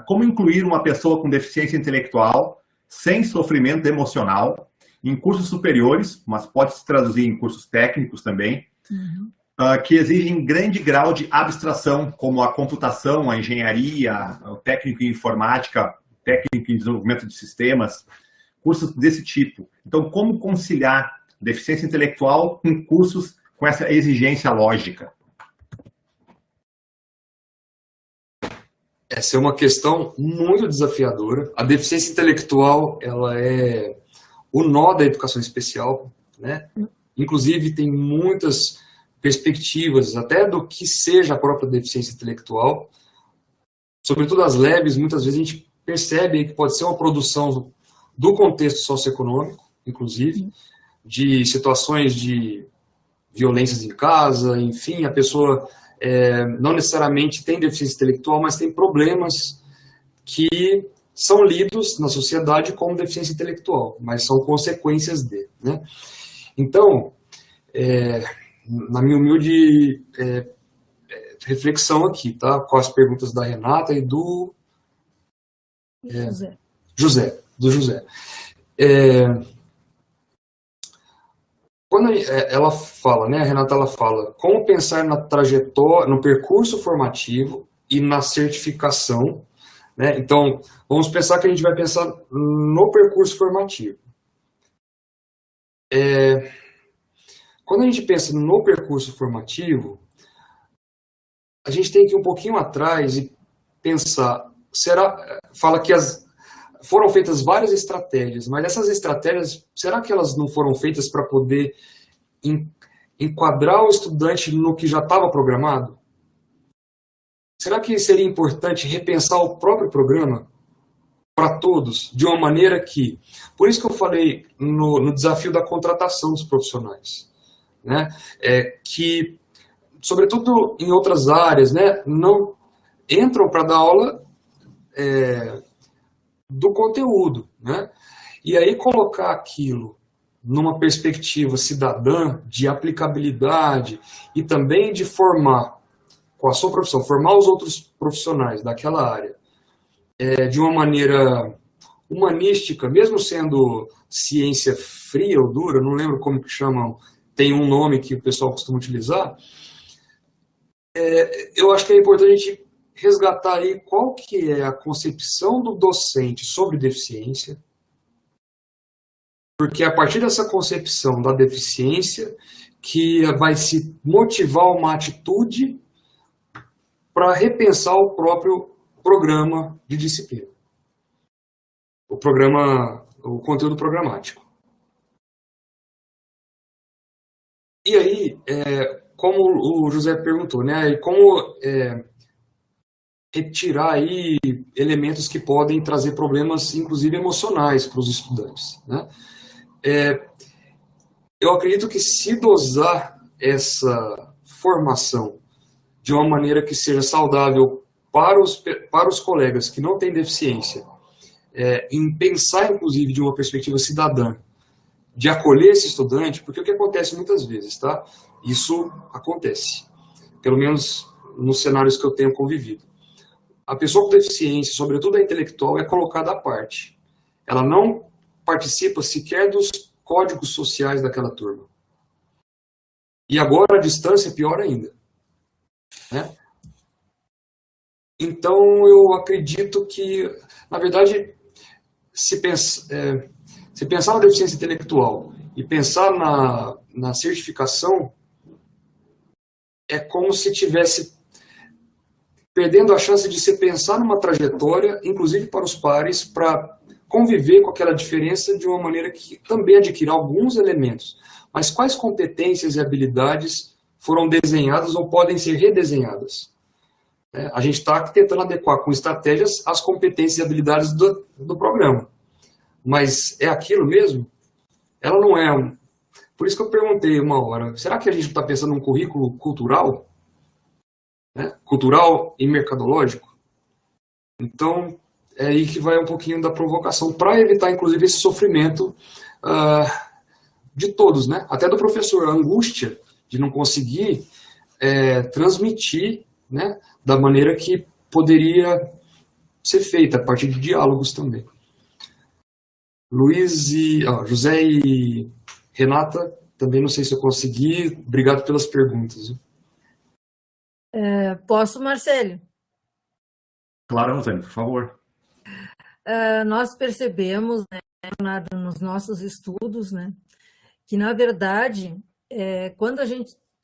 como incluir uma pessoa com deficiência intelectual sem sofrimento emocional em cursos superiores, mas pode se traduzir em cursos técnicos também, que exigem grande grau de abstração, como a computação, a engenharia, o técnico em informática, técnico em desenvolvimento de sistemas, cursos desse tipo. Então, como conciliar deficiência intelectual com cursos com essa exigência lógica? Essa é uma questão muito desafiadora. A deficiência intelectual, ela é o nó da educação especial, né? Inclusive, tem muitas perspectivas, até do que seja a própria deficiência intelectual. Sobretudo as leves, muitas vezes a gente percebe que pode ser uma produção do contexto socioeconômico, inclusive, de situações de violências em casa, enfim, a pessoa não necessariamente tem deficiência intelectual, mas tem problemas que são lidos na sociedade como deficiência intelectual, mas são consequências de, né? Então, na minha humilde reflexão aqui, tá? Com as perguntas da Renata e do José. Quando ela fala, né, a Renata, ela fala como pensar na trajetória, no percurso formativo e na certificação, né? Então, vamos pensar que a gente vai pensar no percurso formativo. Quando a gente pensa no percurso formativo, a gente tem que ir um pouquinho atrás e pensar, fala que foram feitas várias estratégias, mas essas estratégias, será que elas não foram feitas para poder enquadrar o estudante no que já estava programado? Será que seria importante repensar o próprio programa para todos, de uma maneira que... Por isso que eu falei no desafio da contratação dos profissionais, né? Que, sobretudo em outras áreas, né, não entram para dar aula do conteúdo, né? E aí colocar aquilo numa perspectiva cidadã, de aplicabilidade e também de formar, com a sua profissão, formar os outros profissionais daquela área de uma maneira humanística, mesmo sendo ciência fria ou dura, não lembro como que chamam, tem um nome que o pessoal costuma utilizar, eu acho que é importante a gente resgatar aí qual que é a concepção do docente sobre deficiência, porque é a partir dessa concepção da deficiência que vai se motivar uma atitude para repensar o próprio programa de disciplina, o conteúdo programático. E aí, como o José perguntou, né, como retirar aí elementos que podem trazer problemas, inclusive emocionais, para os estudantes, né? Eu acredito que se dosar essa formação de uma maneira que seja saudável para os colegas que não têm deficiência, em pensar, inclusive, de uma perspectiva cidadã, de acolher esse estudante, porque o que acontece muitas vezes, tá? Isso acontece, pelo menos nos cenários que eu tenho convivido. A pessoa com deficiência, sobretudo a intelectual, é colocada à parte. Ela não participa sequer dos códigos sociais daquela turma. E agora a distância é pior ainda, né? Então eu acredito que, na verdade, se pensar na deficiência intelectual e pensar na certificação, é como se tivesse perdendo a chance de se pensar numa trajetória, inclusive para os pares, para conviver com aquela diferença de uma maneira que também adquira alguns elementos. Mas quais competências e habilidades foram desenhadas ou podem ser redesenhadas? A gente está tentando adequar com estratégias as competências e habilidades do programa. Mas é aquilo mesmo? Ela não é. Por isso que eu perguntei uma hora, será que a gente está pensando num currículo cultural? Cultural e mercadológico? Então, é aí que vai um pouquinho da provocação, para evitar, inclusive, esse sofrimento de todos, né? Até do professor, a angústia de não conseguir transmitir, né, da maneira que poderia ser feita a partir de diálogos também. José e Renata, também não sei se eu consegui. Obrigado pelas perguntas. Posso, Marcelo? Claro, Rosane, por favor. Nós percebemos, né, nos nossos estudos, né, que, na verdade, quando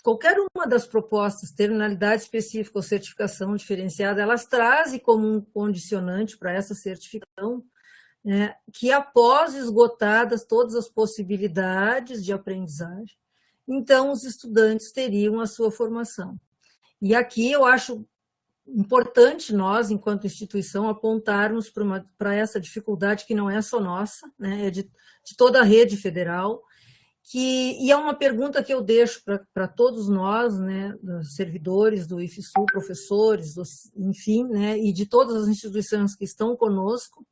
qualquer uma das propostas, terminalidade específica ou certificação diferenciada, elas trazem como um condicionante para essa certificação, né, que após esgotadas todas as possibilidades de aprendizagem, então os estudantes teriam a sua formação. E aqui eu acho importante nós, enquanto instituição, apontarmos para essa dificuldade que não é só nossa, né, é de toda a rede federal, e é uma pergunta que eu deixo para todos nós, né, servidores do IFSU, professores, enfim, né, e de todas as instituições que estão conosco,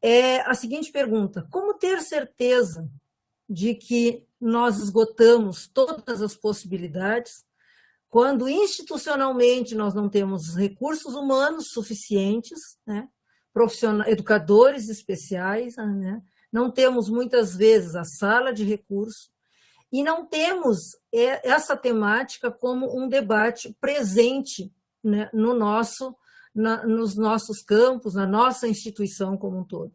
é a seguinte pergunta: como ter certeza de que nós esgotamos todas as possibilidades quando institucionalmente nós não temos recursos humanos suficientes, né, educadores especiais, né, não temos muitas vezes a sala de recurso e não temos essa temática como um debate presente, né, nos nossos campos, na nossa instituição como um todo.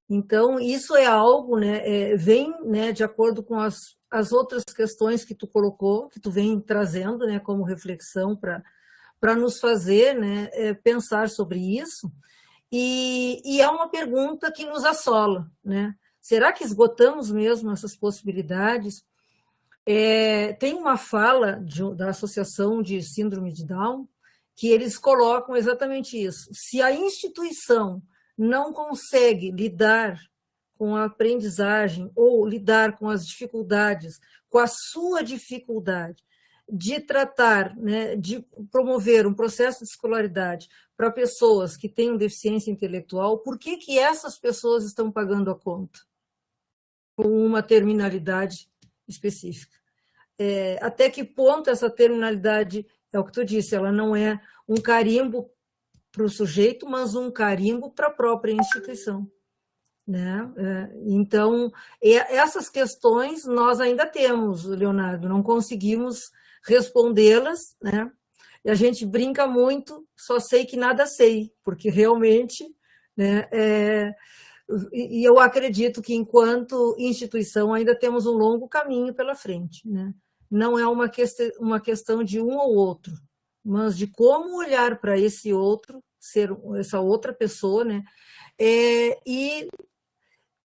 Então, isso é algo, né, vem, né, de acordo com as outras questões que tu colocou, que tu vem trazendo, né, como reflexão para nos fazer, né, pensar sobre isso, e é uma pergunta que nos assola, né? Será que esgotamos mesmo essas possibilidades? Tem uma fala da Associação de Síndrome de Down, que eles colocam exatamente isso. Se a instituição não consegue lidar com a aprendizagem ou lidar com as dificuldades, com a sua dificuldade de tratar, né, de promover um processo de escolaridade para pessoas que tenham deficiência intelectual, por que essas pessoas estão pagando a conta com uma terminalidade específica? Até que ponto essa terminalidade, é o que tu disse, ela não é um carimbo para o sujeito, mas um carimbo para a própria instituição, né? Então, essas questões nós ainda temos, Leonardo, não conseguimos respondê-las, né? E a gente brinca muito, só sei que nada sei, porque realmente, né, e eu acredito que, enquanto instituição, ainda temos um longo caminho pela frente, né? Não é uma questão de um ou outro, mas de como olhar para esse outro, ser essa outra pessoa, né, e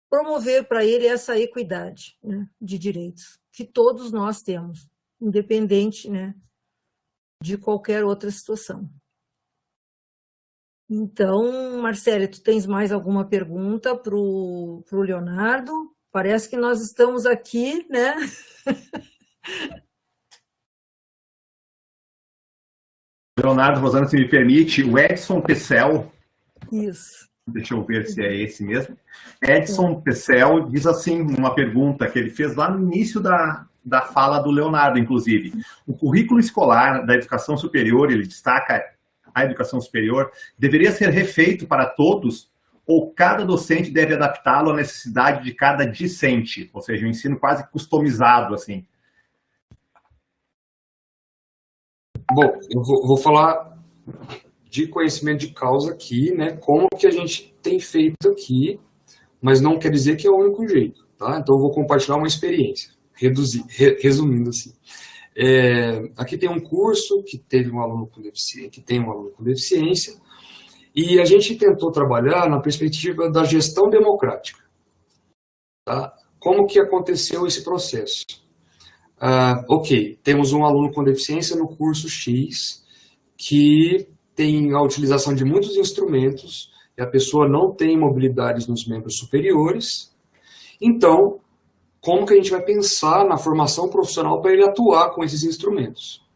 promover para ele essa equidade, né, de direitos que todos nós temos, independente, né, de qualquer outra situação. Então, Marcele, tu tens mais alguma pergunta para o Leonardo? Parece que nós estamos aqui, né? Leonardo, Rosana, se me permite, o Edson Pessel, Isso. Deixa eu ver se é esse mesmo. Edson Pessel diz assim, uma pergunta que ele fez lá no início da fala do Leonardo, inclusive. O currículo escolar da educação superior, ele destaca a educação superior, deveria ser refeito para todos ou cada docente deve adaptá-lo à necessidade de cada discente? Ou seja, um ensino quase customizado, assim. Bom, eu vou falar de conhecimento de causa aqui, né? Como que a gente tem feito aqui, mas não quer dizer que é o único jeito, tá? Então eu vou compartilhar uma experiência, resumindo assim. Aqui tem um curso que teve um aluno com deficiência, que tem um aluno com deficiência, e a gente tentou trabalhar na perspectiva da gestão democrática, tá? Como que aconteceu esse processo? Ok, temos um aluno com deficiência no curso X que tem a utilização de muitos instrumentos e a pessoa não tem mobilidades nos membros superiores. Então, como que a gente vai pensar na formação profissional para ele atuar com esses instrumentos,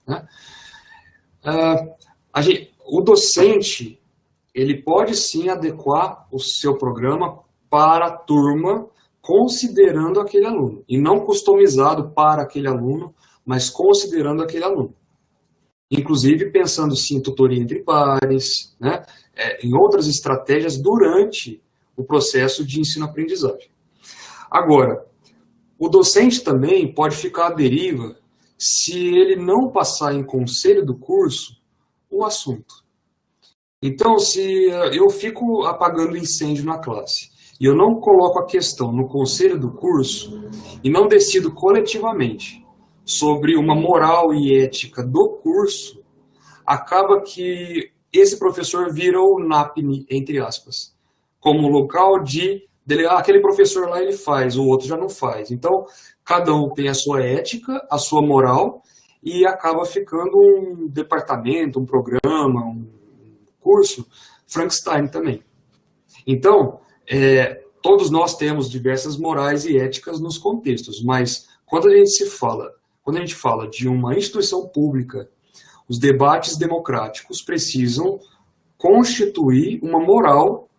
né? O docente, ele pode sim adequar o seu programa para a turma, considerando aquele aluno, e não customizado para aquele aluno, mas considerando aquele aluno. Inclusive pensando sim em tutoria entre pares, né? em outras estratégias durante o processo de ensino-aprendizagem. Agora, o docente também pode ficar à deriva se ele não passar em conselho do curso o assunto. Então, se eu fico apagando incêndio na classe e eu não coloco a questão no conselho do curso e não decido coletivamente sobre uma moral e ética do curso, acaba que esse professor vira o NAPNE, entre aspas, como local de aquele professor lá ele faz, o outro já não faz. Então, cada um tem a sua ética, a sua moral, e acaba ficando um departamento, um programa, um curso Frankenstein também. Então, todos nós temos diversas morais e éticas nos contextos, mas quando a gente fala de uma instituição pública, os debates democráticos precisam constituir uma moral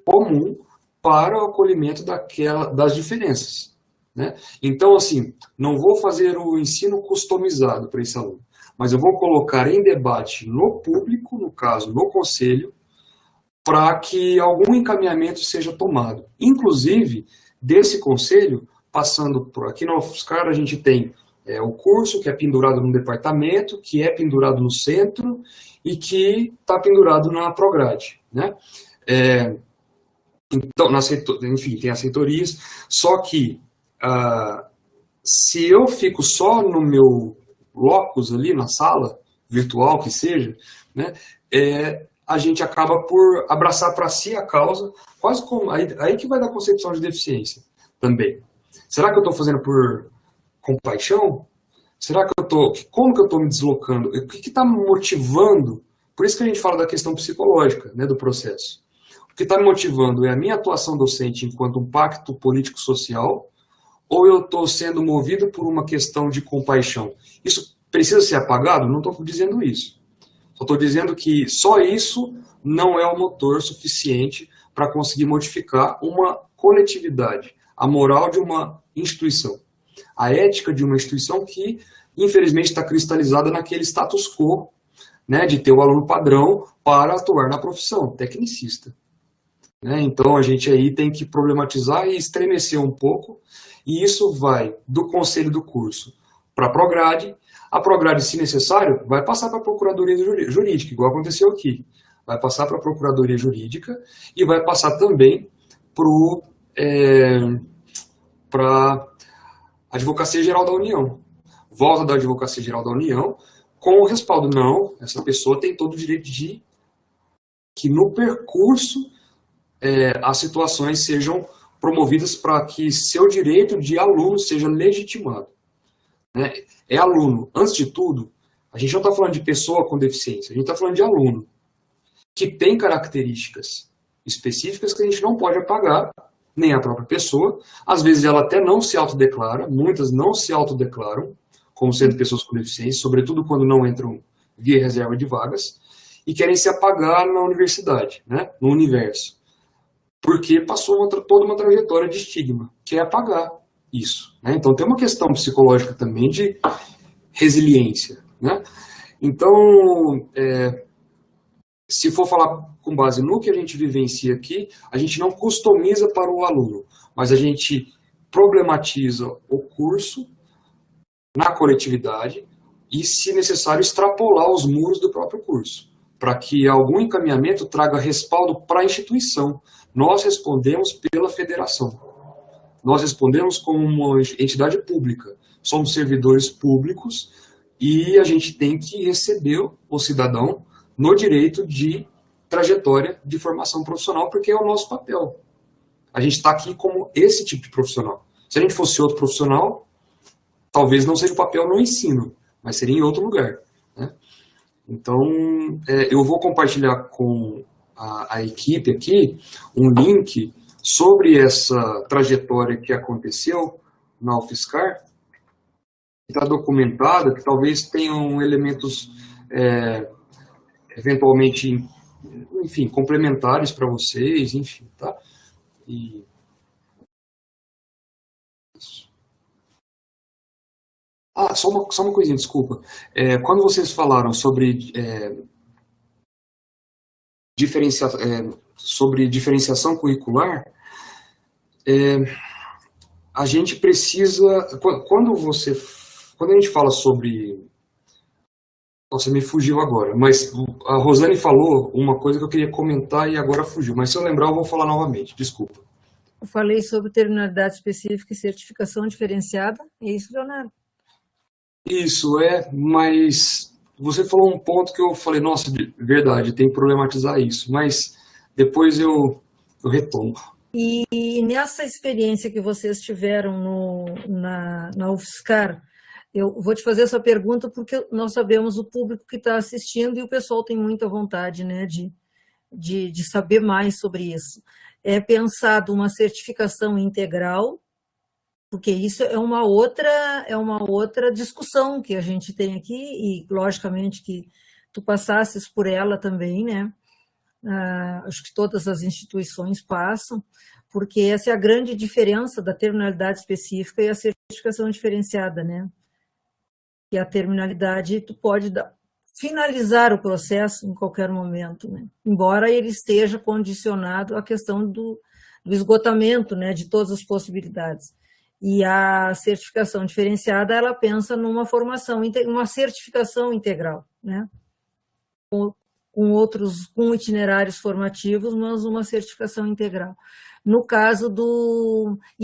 comum para o acolhimento das diferenças, né? Então, assim, não vou fazer o ensino customizado para esse aluno, mas eu vou colocar em debate no público, no caso, no conselho, para que algum encaminhamento seja tomado. Inclusive, desse conselho, passando por aqui na UFSCar, a gente tem o curso que é pendurado no departamento, que é pendurado no centro e que está pendurado na Prograde, né? Então, enfim, tem as reitorias, só que se eu fico só no meu locus ali, na sala virtual que seja, né, a gente acaba por abraçar para si a causa, quase como, aí que vai dar concepção de deficiência também. Será que eu estou fazendo por compaixão? Será que como que eu estou me deslocando? O que está me motivando? Por isso que a gente fala da questão psicológica, né, do processo. O que está me motivando é a minha atuação docente enquanto um pacto político-social, ou eu estou sendo movido por uma questão de compaixão? Isso precisa ser apagado? Não estou dizendo isso. Só estou dizendo que só isso não é um motor suficiente para conseguir modificar uma coletividade, a moral de uma instituição, a ética de uma instituição que, infelizmente, está cristalizada naquele status quo, né, de ter o aluno padrão para atuar na profissão, tecnicista. Então, a gente aí tem que problematizar e estremecer um pouco, e isso vai do conselho do curso para a Prograde. A Prograde, se necessário, vai passar para a Procuradoria Jurídica, igual aconteceu aqui. Vai passar para a Procuradoria Jurídica e vai passar também para a Advocacia Geral da União. Volta da Advocacia Geral da União com o respaldo. Não, essa pessoa tem todo o direito de que no percurso as situações sejam promovidas para que seu direito de aluno seja legitimado. Né? É aluno. Antes de tudo, a gente não está falando de pessoa com deficiência, a gente está falando de aluno, que tem características específicas que a gente não pode apagar, nem a própria pessoa. Às vezes ela até não se autodeclara, muitas não se autodeclaram como sendo pessoas com deficiência, sobretudo quando não entram via reserva de vagas, e querem se apagar na universidade, né? No universo. Porque passou toda uma trajetória de estigma, que é apagar isso, né? Então tem uma questão psicológica também de resiliência, né? Então, se for falar com base no que a gente vivencia aqui, a gente não customiza para o aluno, mas a gente problematiza o curso na coletividade e, se necessário, extrapolar os muros do próprio curso, para que algum encaminhamento traga respaldo para a instituição. Nós respondemos pela federação. Nós respondemos como uma entidade pública. Somos servidores públicos e a gente tem que receber o cidadão no direito de trajetória de formação profissional, porque é o nosso papel. A gente está aqui como esse tipo de profissional. Se a gente fosse outro profissional, talvez não seja o papel no ensino, mas seria em outro lugar, né? Então, eu vou compartilhar com a equipe aqui um link sobre essa trajetória que aconteceu na UFSCar, que está documentada, que talvez tenham elementos eventualmente, enfim, complementares para vocês, enfim, tá? Só uma coisinha, desculpa. Quando vocês falaram sobre sobre diferenciação curricular, a gente precisa, quando a gente fala sobre, nossa, me fugiu agora, mas a Rosane falou uma coisa que eu queria comentar e agora fugiu, mas se eu lembrar eu vou falar novamente, desculpa. Eu falei sobre terminalidade específica e certificação diferenciada, é isso, Leonardo? Isso, mas você falou um ponto que eu falei, nossa, de verdade, tem que problematizar isso, mas depois eu retomo. E nessa experiência que vocês tiveram na UFSCar, eu vou te fazer essa pergunta porque nós sabemos o público que está assistindo e o pessoal tem muita vontade, né, de saber mais sobre isso. É pensado uma certificação integral, porque isso é uma outra discussão que a gente tem aqui, e logicamente que tu passasses por ela também, né? Acho que todas as instituições passam, porque essa é a grande diferença da terminalidade específica e a certificação diferenciada, né? E a terminalidade, tu pode finalizar o processo em qualquer momento, né? Embora ele esteja condicionado à questão do esgotamento, né, de todas as possibilidades. E a certificação diferenciada, ela pensa numa formação, uma certificação integral, né? Com itinerários formativos, mas uma certificação integral. No caso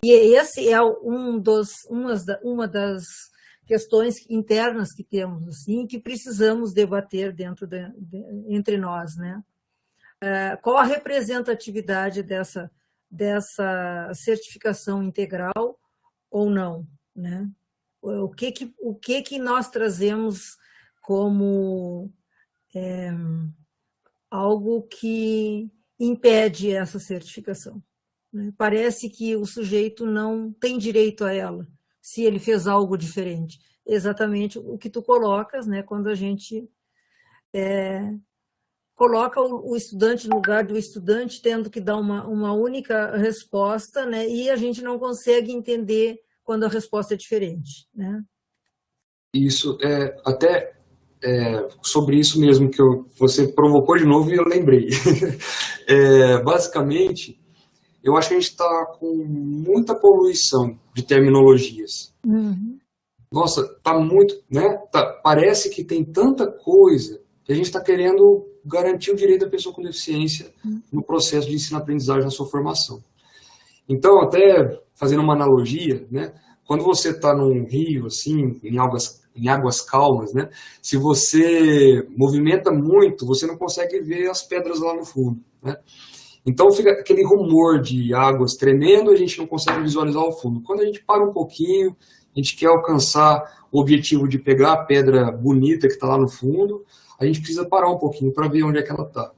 e esse é uma das questões internas que temos, assim, que precisamos debater entre nós, né? Qual a representatividade dessa certificação integral ou não, né? O que nós trazemos como algo que impede essa certificação, né? Parece que o sujeito não tem direito a ela, se ele fez algo diferente. Exatamente o que tu colocas, né? Quando a gente coloca o estudante no lugar do estudante, tendo que dar uma única resposta, né? E a gente não consegue entender quando a resposta é diferente, né? Isso, sobre isso mesmo que você provocou de novo e eu lembrei. Basicamente, eu acho que a gente está com muita poluição de terminologias. Uhum. Nossa, tá muito, né? Parece que tem tanta coisa que a gente está querendo garantir o direito da pessoa com deficiência no processo de ensino-aprendizagem na sua formação. Então, até fazendo uma analogia, né? Quando você está num rio, assim, em águas calmas, né? Se você movimenta muito, você não consegue ver as pedras lá no fundo, né? Então fica aquele rumor de águas tremendo, a gente não consegue visualizar o fundo. Quando a gente para um pouquinho, a gente quer alcançar o objetivo de pegar a pedra bonita que está lá no fundo, a gente precisa parar um pouquinho para ver onde é que ela está.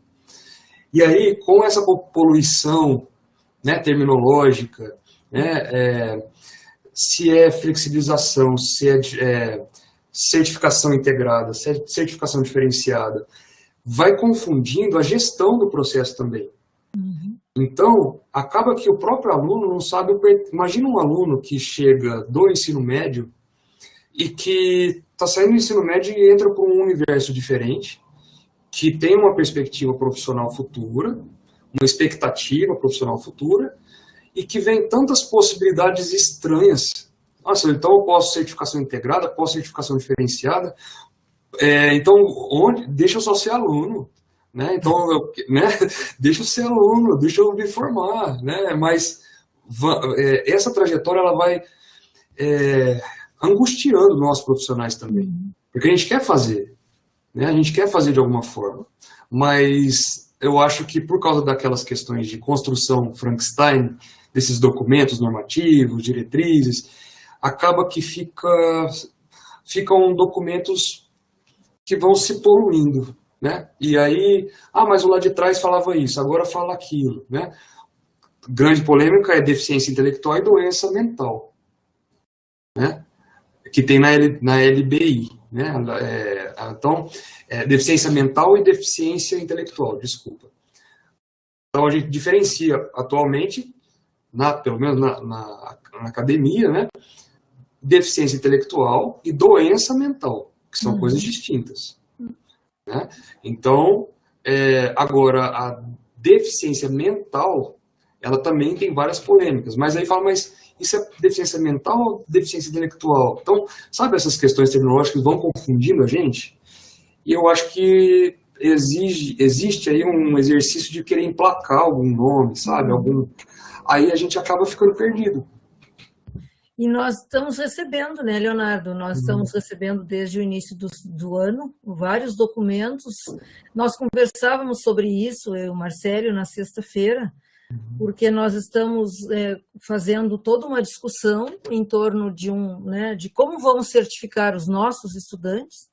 E aí, com essa poluição, né, terminológica, né, se é flexibilização, se é certificação integrada, se é certificação diferenciada, vai confundindo a gestão do processo também. Uhum. Então, acaba que o próprio aluno não sabe... Imagina um aluno que chega do ensino médio e que está saindo do ensino médio e entra para um universo diferente, que tem uma perspectiva profissional futura, uma expectativa profissional futura, e que vem tantas possibilidades estranhas. Nossa, então eu posso certificação integrada, posso certificação diferenciada, então deixa eu só ser aluno, né? Então, deixa eu ser aluno, deixa eu me formar, né? Mas essa trajetória ela vai angustiando nós profissionais também, porque a gente quer fazer, né? A gente quer fazer de alguma forma, mas eu acho que por causa daquelas questões de construção Frankenstein, desses documentos normativos, diretrizes, acaba que ficam documentos que vão se poluindo, né? E aí, mas o lá de trás falava isso, agora fala aquilo, né? Grande polêmica é deficiência intelectual e doença mental, né? Que tem na LBI, né? Então, deficiência mental e deficiência intelectual, desculpa. Então, a gente diferencia atualmente, pelo menos na academia, né? Deficiência intelectual e doença mental, que são coisas distintas, né? Então, Agora, a deficiência mental, ela também tem várias polêmicas. Mas aí fala, mas isso é deficiência mental ou deficiência intelectual? Então, sabe essas questões terminológicas vão confundindo a gente? E eu acho que existe aí um exercício de querer emplacar algum nome, sabe? Aí a gente acaba ficando perdido. E nós estamos recebendo, né, Leonardo? Nós estamos recebendo desde o início do ano vários documentos. Nós conversávamos sobre isso, eu e o Marcelo, na sexta-feira, porque nós estamos fazendo toda uma discussão em torno de como vão certificar os nossos estudantes.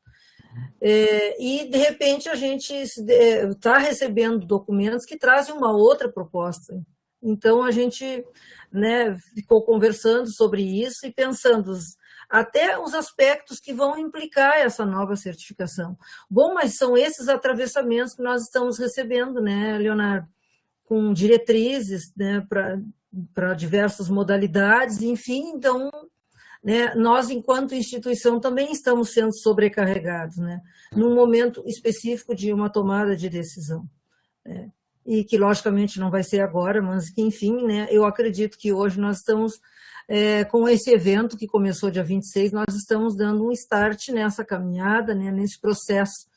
E, de repente, a gente está recebendo documentos que trazem uma outra proposta. Então, a gente ficou conversando sobre isso e pensando até os aspectos que vão implicar essa nova certificação. Bom, mas são esses atravessamentos que nós estamos recebendo, né, Leonardo? Com diretrizes, né, para diversas modalidades, enfim, então, né, nós, enquanto instituição, também estamos sendo sobrecarregados, né, num momento específico de uma tomada de decisão, né, e que, logicamente, não vai ser agora, mas que, enfim, né, eu acredito que hoje nós estamos, com esse evento que começou dia 26, nós estamos dando um start nessa caminhada, né, nesse processo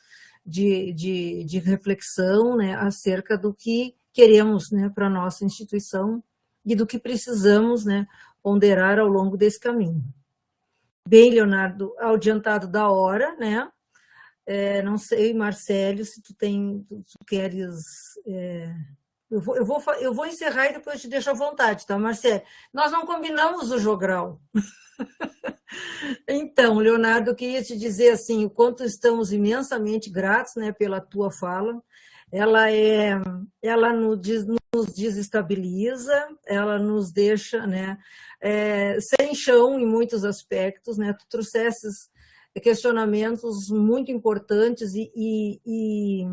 de reflexão, né, acerca do que queremos, né, para a nossa instituição e do que precisamos, né, ponderar ao longo desse caminho. Bem, Leonardo, ao adiantado da hora, né, não sei, Marcelo, se tu queres... Eu vou encerrar e depois te deixo à vontade, tá, Marcelo? Nós não combinamos o jogral. Então, Leonardo, eu queria te dizer assim, o quanto estamos imensamente gratos, né, pela tua fala. Ela nos desestabiliza, ela nos deixa, né, sem chão em muitos aspectos, né? Tu trouxesses questionamentos muito importantes e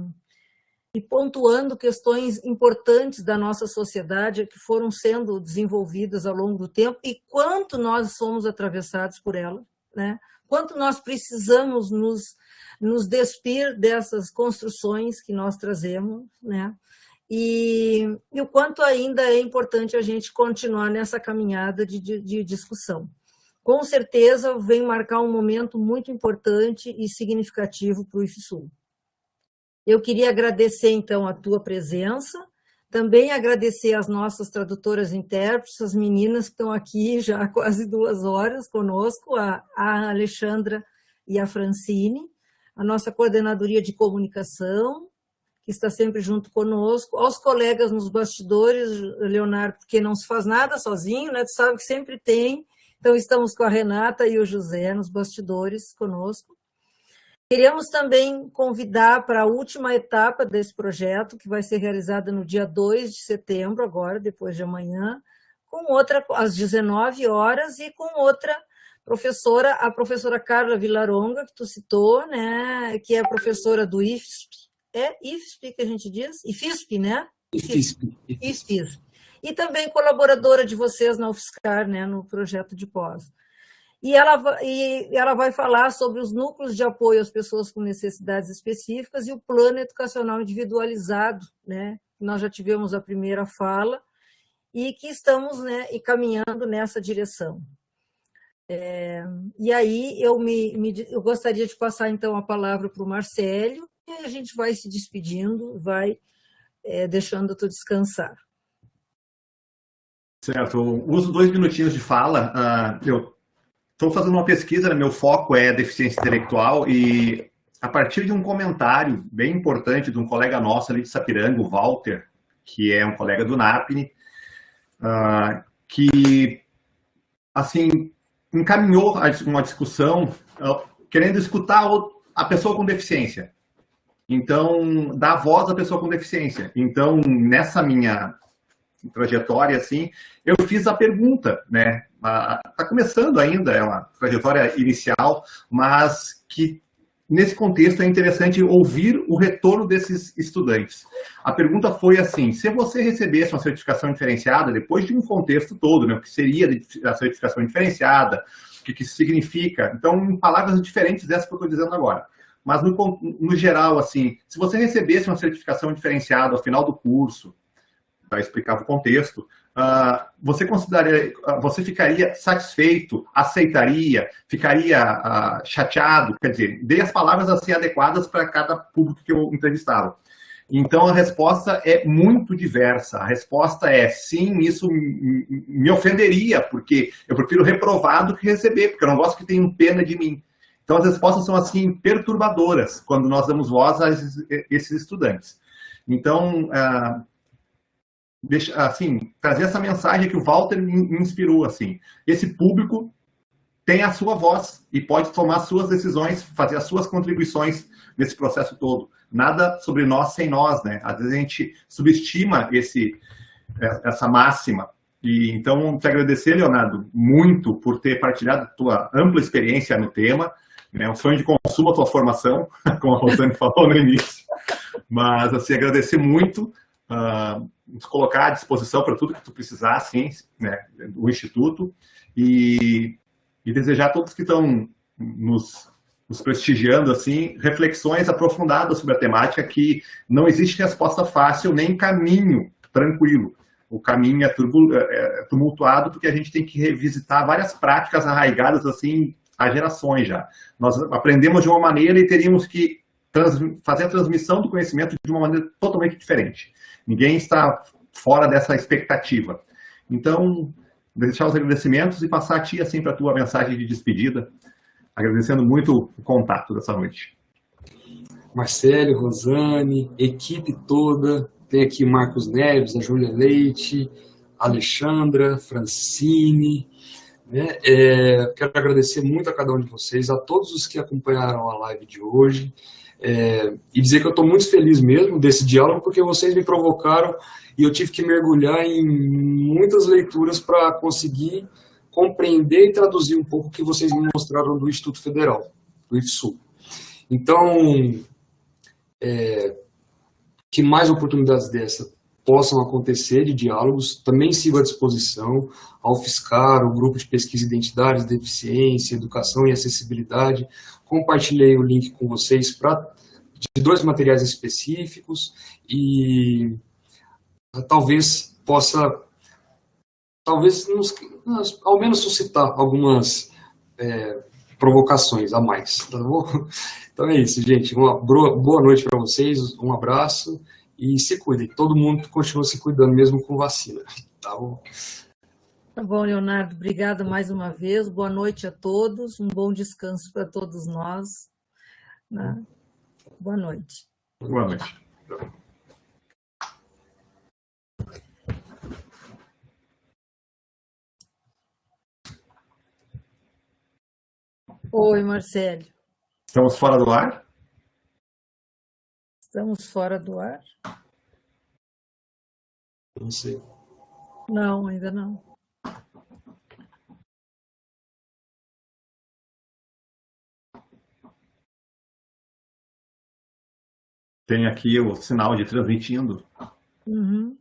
pontuando questões importantes da nossa sociedade que foram sendo desenvolvidas ao longo do tempo e quanto nós somos atravessados por ela, né? Quanto nós precisamos nos despir dessas construções que nós trazemos, né? E o quanto ainda é importante a gente continuar nessa caminhada de discussão. Com certeza vem marcar um momento muito importante e significativo para o IFSUL. Eu queria agradecer, então, a tua presença, também agradecer às nossas tradutoras e intérpretes, as meninas que estão aqui já há quase 2 horas conosco, a Alexandra e a Francine, a nossa coordenadoria de comunicação, que está sempre junto conosco, aos colegas nos bastidores, Leonardo, porque não se faz nada sozinho, né? Tu sabe que sempre tem, então estamos com a Renata e o José nos bastidores conosco. Queríamos também convidar para a última etapa desse projeto, que vai ser realizada no dia 2 de setembro, agora, depois de amanhã, com outra, às 19 horas, e com outra professora, a professora Carla Vilaronga, que tu citou, né, que é professora do IFSP. É IFSP que a gente diz? IFSP, né? IFSP. E também colaboradora de vocês na UFSCar, né, no projeto de pós. E ela vai falar sobre os núcleos de apoio às pessoas com necessidades específicas e o plano educacional individualizado, né? Nós já tivemos a primeira fala e que estamos, né, caminhando nessa direção. E aí eu gostaria de passar, então, a palavra para o Marcelo e a gente vai se despedindo, vai deixando tu descansar. Certo, eu uso 2 minutinhos de fala. Eu estou fazendo uma pesquisa, né? Meu foco é deficiência intelectual e a partir de um comentário bem importante de um colega nosso ali de Sapiranga, o Walter, que é um colega do NAPNE, que, assim, encaminhou uma discussão querendo escutar a pessoa com deficiência. Então, dar voz à pessoa com deficiência. Então, nessa minha trajetória, assim, eu fiz a pergunta, né? Está começando ainda, é uma trajetória inicial, mas que nesse contexto é interessante ouvir o retorno desses estudantes. A pergunta foi assim: se você recebesse uma certificação diferenciada, depois de um contexto todo, né, o que seria a certificação diferenciada, o que isso significa? Então, em palavras diferentes dessas que eu estou dizendo agora. mas no geral, assim, se você recebesse uma certificação diferenciada ao final do curso, para explicar o contexto, você ficaria satisfeito, aceitaria, ficaria chateado? Quer dizer, dei as palavras assim adequadas para cada público que eu entrevistava. Então, a resposta é muito diversa. A resposta é sim, isso me ofenderia, porque eu prefiro reprovar do que receber, porque eu não gosto que tenham pena de mim. Então, as respostas são, assim, perturbadoras quando nós damos voz a esses estudantes. Então, assim, trazer essa mensagem que o Walter me inspirou, assim. Esse público tem a sua voz e pode tomar suas decisões, fazer as suas contribuições nesse processo todo. Nada sobre nós sem nós, né? Às vezes a gente subestima essa máxima. E então, te agradecer, Leonardo, muito por ter partilhado a tua ampla experiência no tema, né? Um sonho de consumo a tua formação, como a Rosane falou no início. Mas, assim, agradecer muito, nos colocar à disposição para tudo que tu precisar, assim, né? O Instituto. E desejar a todos que estão nos prestigiando, assim, reflexões aprofundadas sobre a temática, que não existe resposta fácil nem caminho tranquilo. O caminho é tumultuado porque a gente tem que revisitar várias práticas arraigadas, assim, há gerações já. Nós aprendemos de uma maneira e teríamos que fazer a transmissão do conhecimento de uma maneira totalmente diferente. Ninguém está fora dessa expectativa. Então, deixar os agradecimentos e passar a ti, assim, para a tua mensagem de despedida, agradecendo muito o contato dessa noite. Marcelo, Rosane, equipe toda, tem aqui Marcos Neves, a Júlia Leite, Alexandra, Francine, né? Quero agradecer muito a cada um de vocês, a todos os que acompanharam a live de hoje, e dizer que eu estou muito feliz mesmo desse diálogo, porque vocês me provocaram e eu tive que mergulhar em muitas leituras para conseguir compreender e traduzir um pouco o que vocês me mostraram do Instituto Federal, do IFSU. Então, que mais oportunidades dessa possam acontecer de diálogos, também sigo à disposição ao UFSCar, o Grupo de Pesquisa Identidades, Deficiência, Educação e Acessibilidade. Compartilhei o link com vocês de 2 materiais específicos e talvez possa, ao menos suscitar algumas provocações a mais, tá bom? Então é isso, gente. Uma boa noite para vocês, um abraço e se cuidem. Todo mundo continua se cuidando, mesmo com vacina, tá bom? Tá bom, Leonardo. Obrigada mais uma vez. Boa noite a todos. Um bom descanso para todos nós. Né? Boa noite. Boa noite. Oi, Marcelo. Estamos fora do ar? Estamos fora do ar? Não sei. Não, ainda não. Tem aqui o sinal de transmitindo. Uhum.